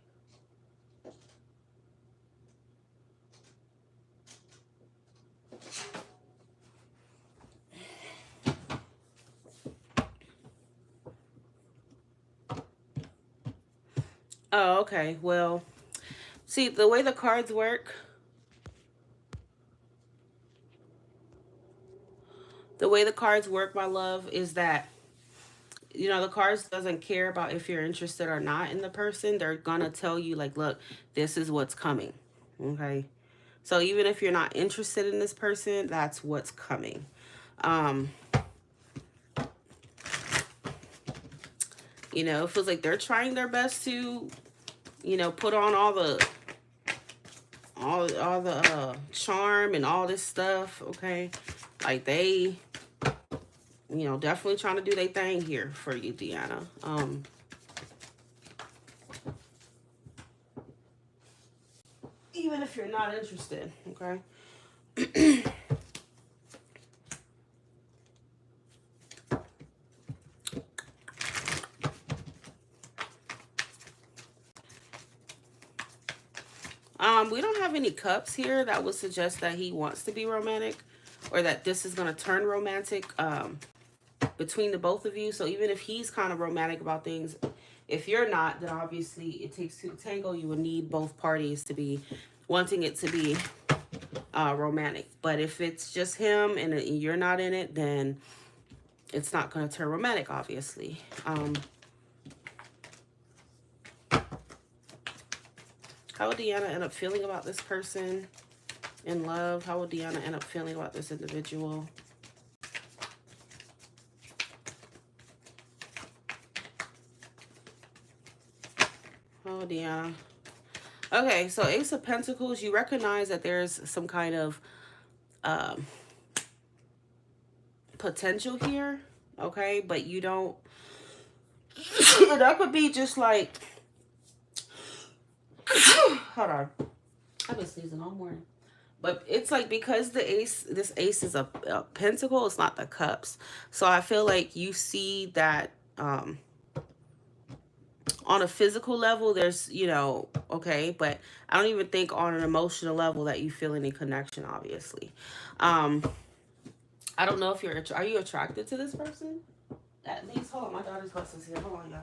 Oh, okay. Well, see, the way the cards work, my love, is that, you know, the cards doesn't care about if you're interested or not in the person. They're gonna tell you, like, look, this is what's coming. Okay. So even if you're not interested in this person, that's what's coming. You know, it feels like they're trying their best to, you know, put on all the charm and all this stuff, okay? Like they, you know, definitely trying to do their thing here for you, Deanna. Even if you're not interested, okay? We don't have any cups here that would suggest that he wants to be romantic or that this is going to turn romantic between the both of you. So even if he's kind of romantic about things, if you're not, then obviously it takes two to tango. You would need both parties to be wanting it to be romantic. But if it's just him and you're not in it, then it's not going to turn romantic, obviously. How would Deanna end up feeling about this person in love? How would Deanna end up feeling about this individual? Oh, Deanna. Okay, so Ace of Pentacles, you recognize that there's some kind of potential here, okay? But you don't... that could be just like... Hold on. I've been sneezing all morning. But it's like because this ace is a pentacle, it's not the cups. So I feel like you see that on a physical level, there's, you know, okay, but I don't even think on an emotional level that you feel any connection, obviously. I don't know if are you attracted to this person? At least, hold on, my daughter's bus is here. Hold on, y'all.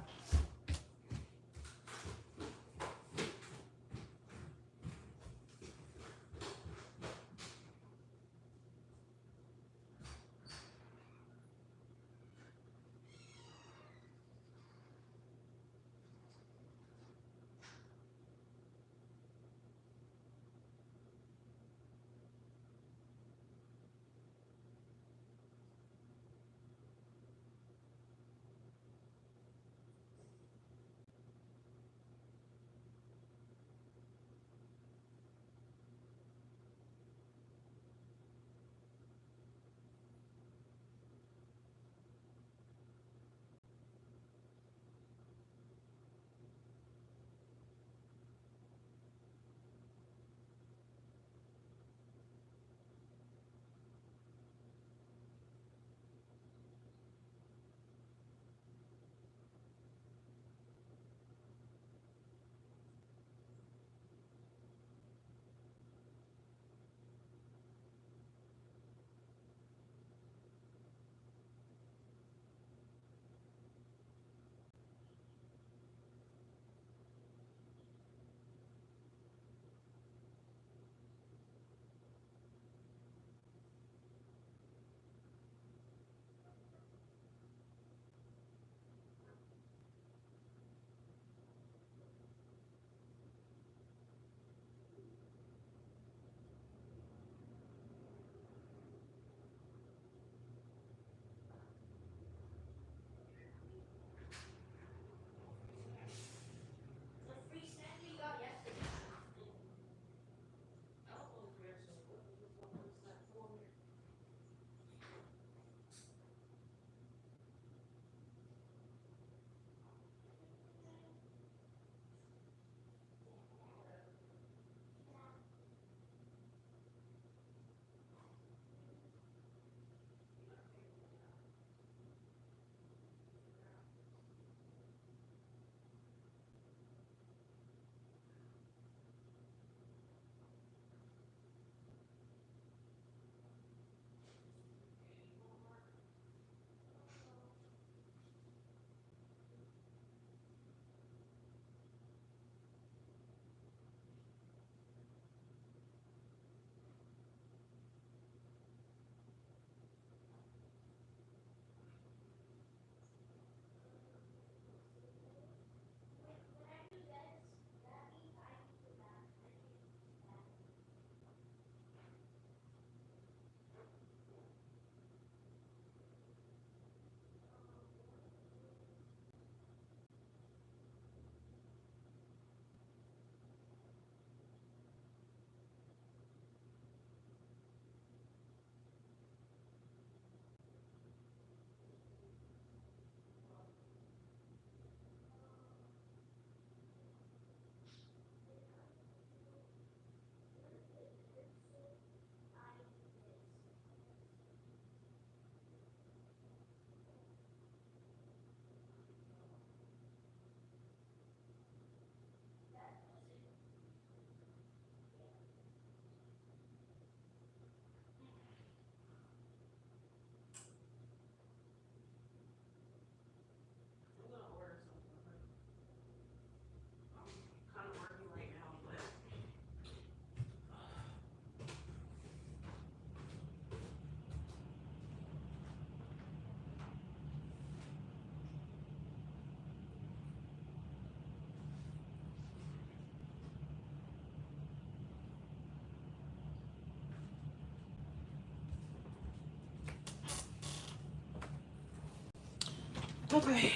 Okay.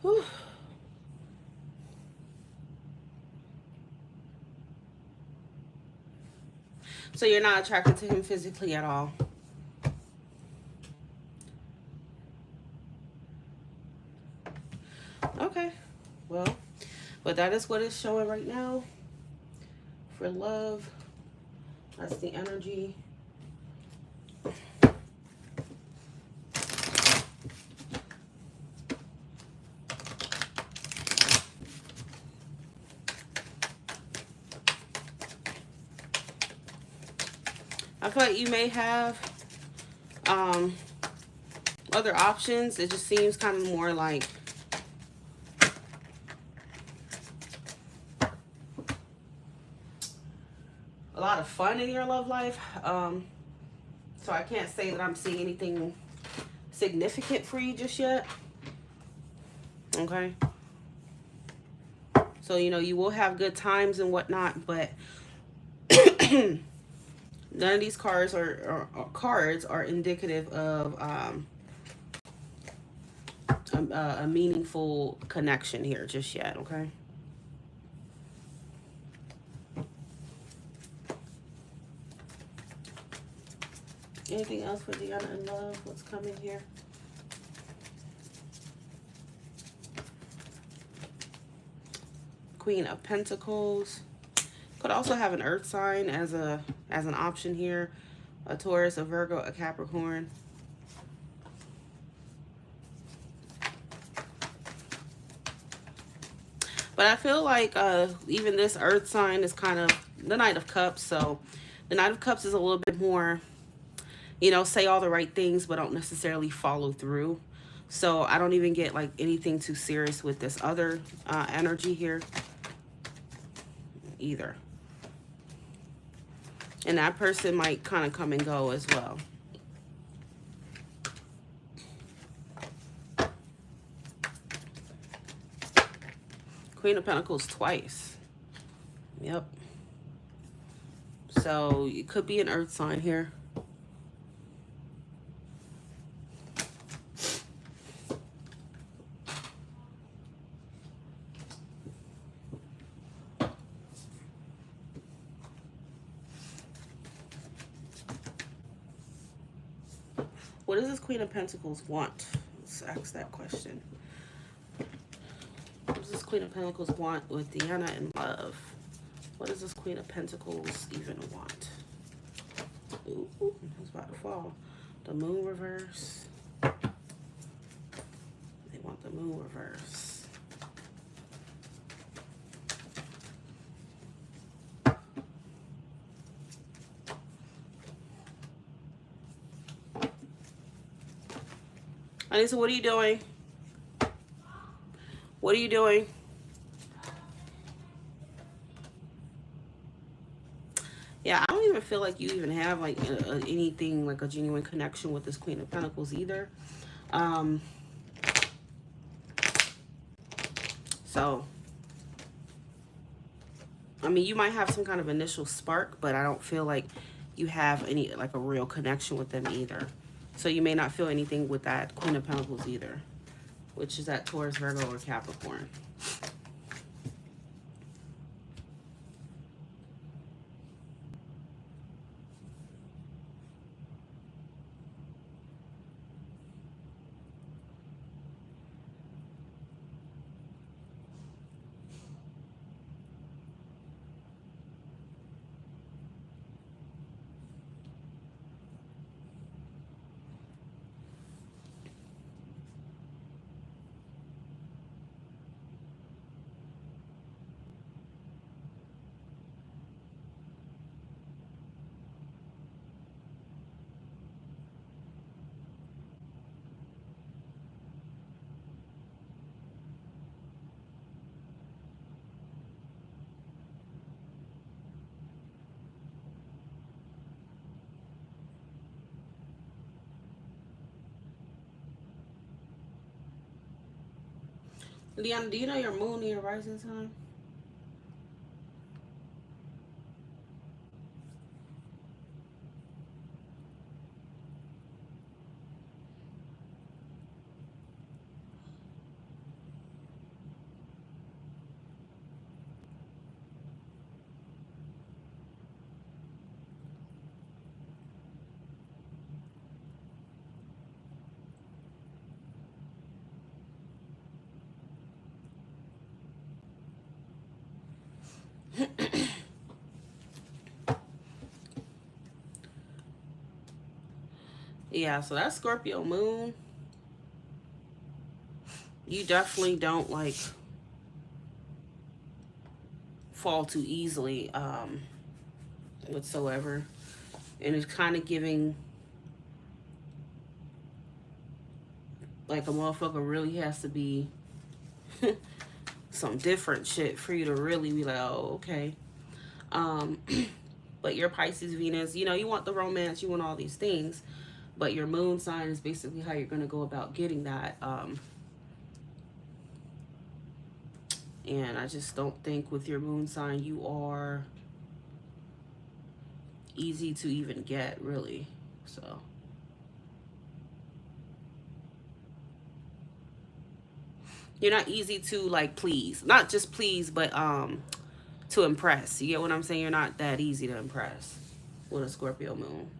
Whew. So you're not attracted to him physically at all? Okay. Well, but that is what it's showing right now for love. That's the energy. I feel like you may have other options. It just seems kind of more like a lot of fun in your love life. So I can't say that I'm seeing anything significant for you just yet. Okay. So, you know, you will have good times and whatnot, but none of these cards are indicative of a meaningful connection here just yet. Okay. Anything else for Deanna in love? What's coming here? Queen of Pentacles. Could also have an earth sign as an option here. A Taurus, a Virgo, a Capricorn. But I feel like even this earth sign is kind of the Knight of Cups. So the Knight of Cups is a little bit more, you know, say all the right things, but don't necessarily follow through. So I don't even get like anything too serious with this other energy here either. And that person might kind of come and go as well. Queen of Pentacles twice. Yep. So it could be an earth sign here. What does this Queen of Pentacles want? Let's ask that question. What does this Queen of Pentacles want with Deanna in love? What does this Queen of Pentacles even want? Ooh, it's about to fall. The Moon reverse. They want the Moon reverse. Anissa, what are you doing? What are you doing? Yeah, I don't even feel like you even have like anything like a genuine connection with this Queen of Pentacles either. So, I mean, you might have some kind of initial spark, but I don't feel like you have any like a real connection with them either. So you may not feel anything with that Queen of Pentacles either, which is that Taurus, Virgo, or Capricorn. Leon, do you know your moon and your rising sign? Yeah, so that Scorpio moon, you definitely don't like fall too easily whatsoever. And it's kind of giving like a motherfucker really has to be some different shit for you to really be like, oh, okay. Um, but your Pisces Venus, you know, you want the romance, you want all these things, but your moon sign is basically how you're going to go about getting that. And I just don't think with your moon sign you are easy to even get, really. So you're not easy to like please, not just please, but to impress. You get what I'm saying? You're not that easy to impress with a Scorpio moon.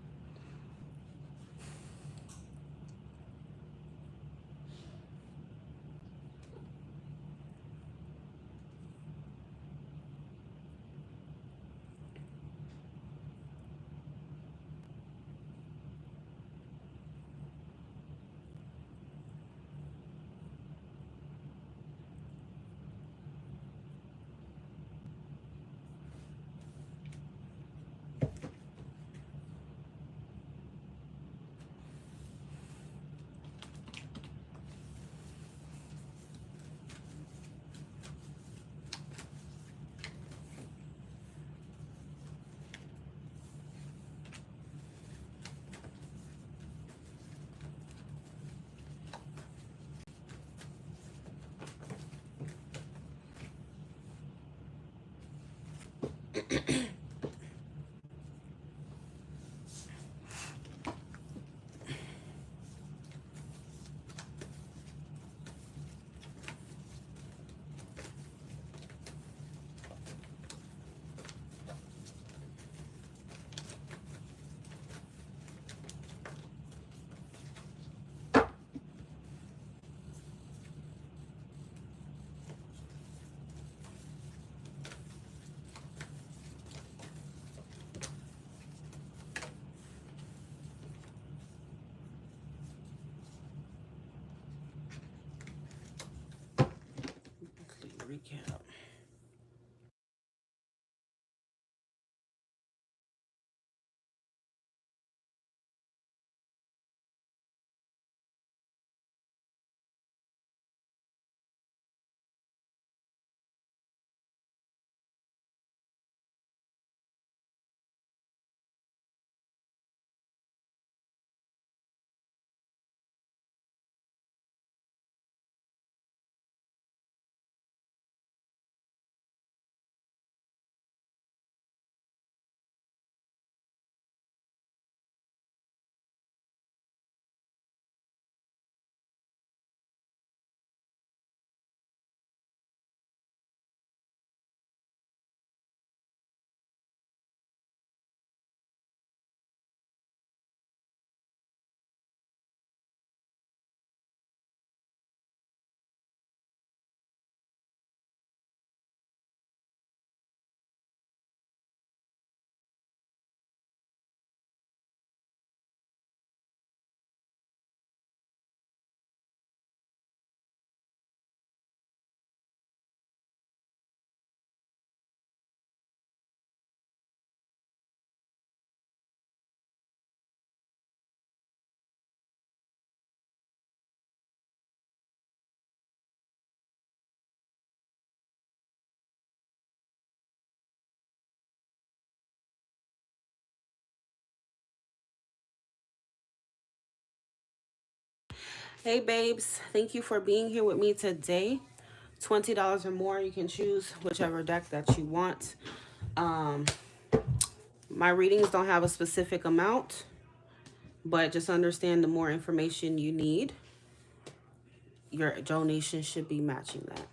Recap. Hey babes, thank you for being here with me today. $20 or more, you can choose whichever deck that you want. Um, my readings don't have a specific amount, but just understand the more information you need, your donation should be matching that.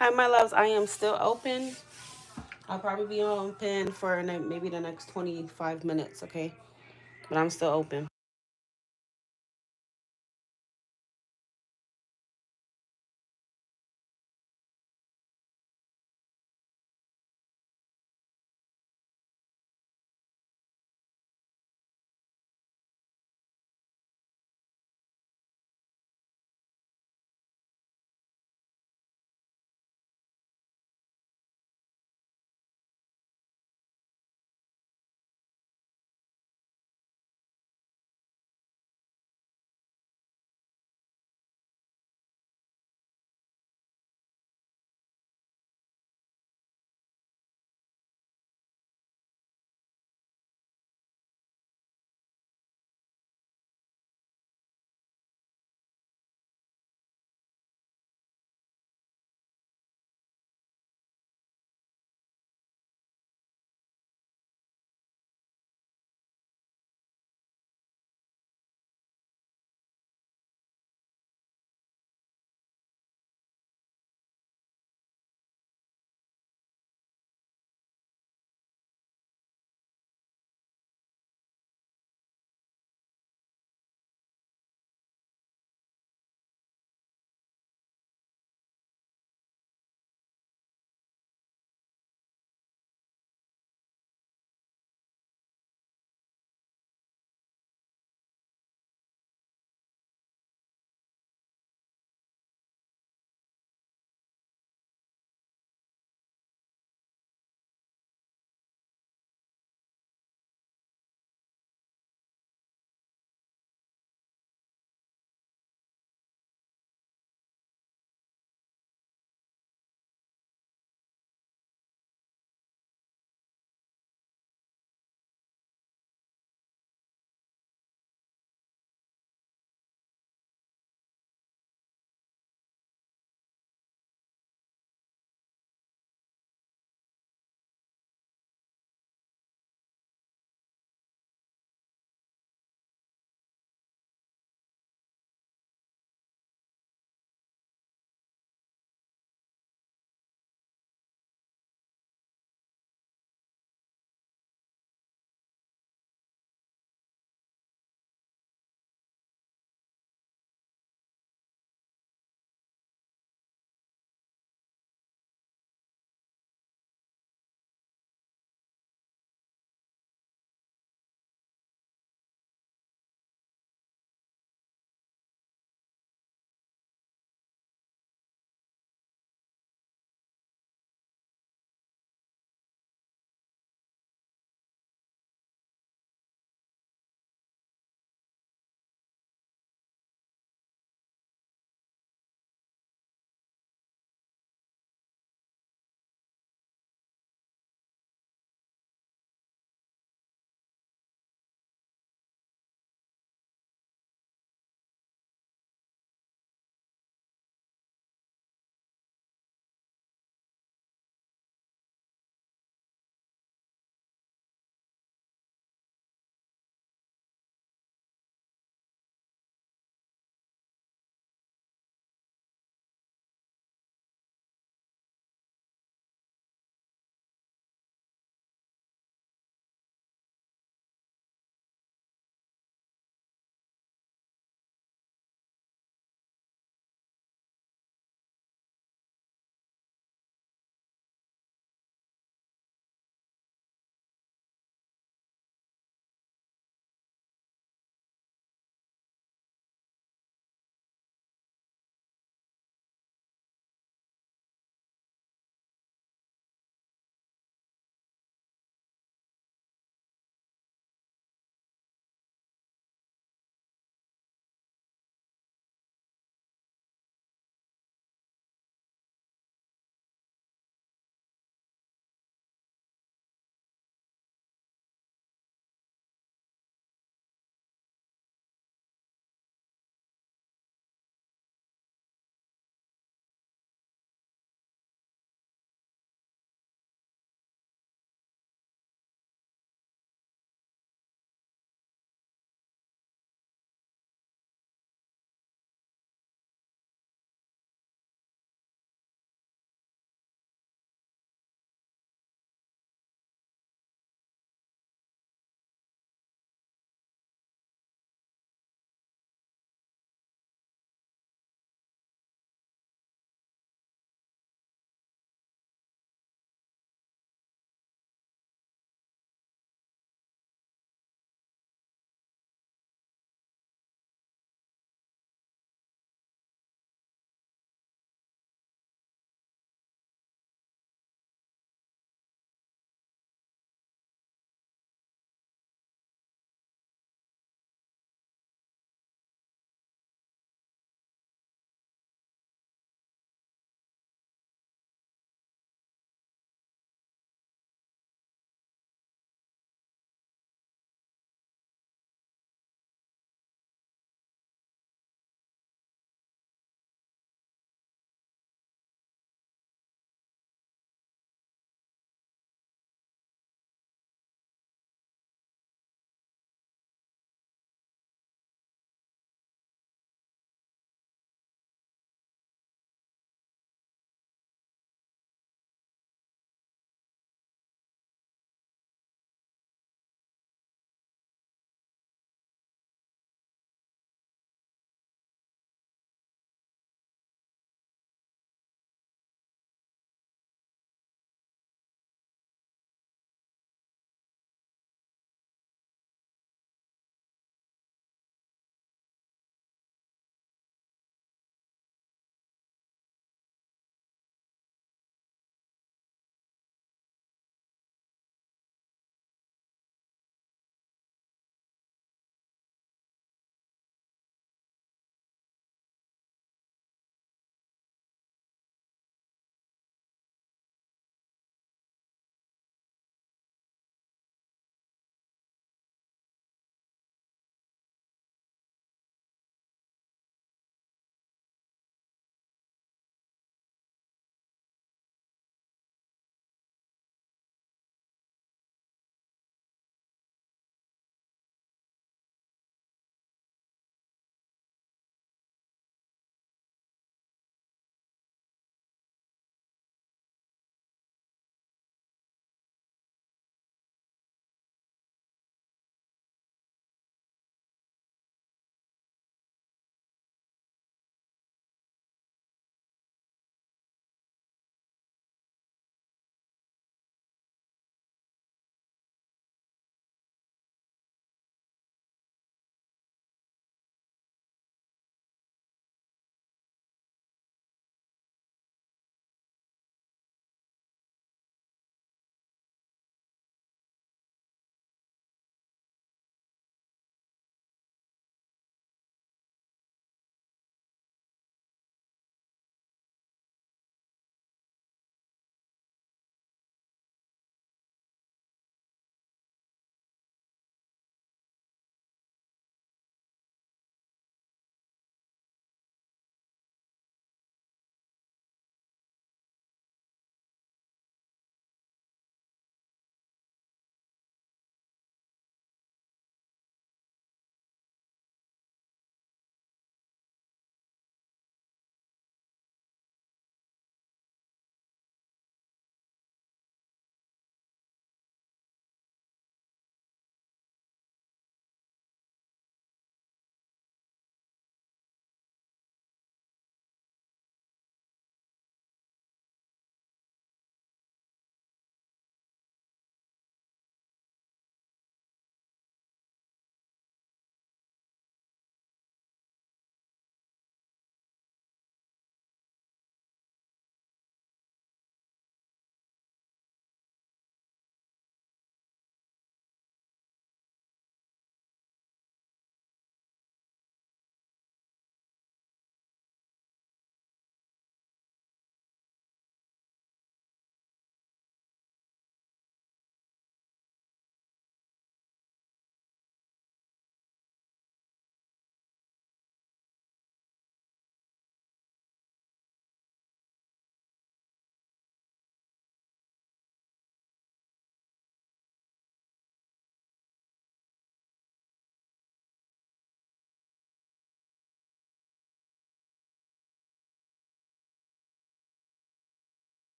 Hi, my loves. I am still open. I'll probably be open for maybe the next 25 minutes, okay? But I'm still open.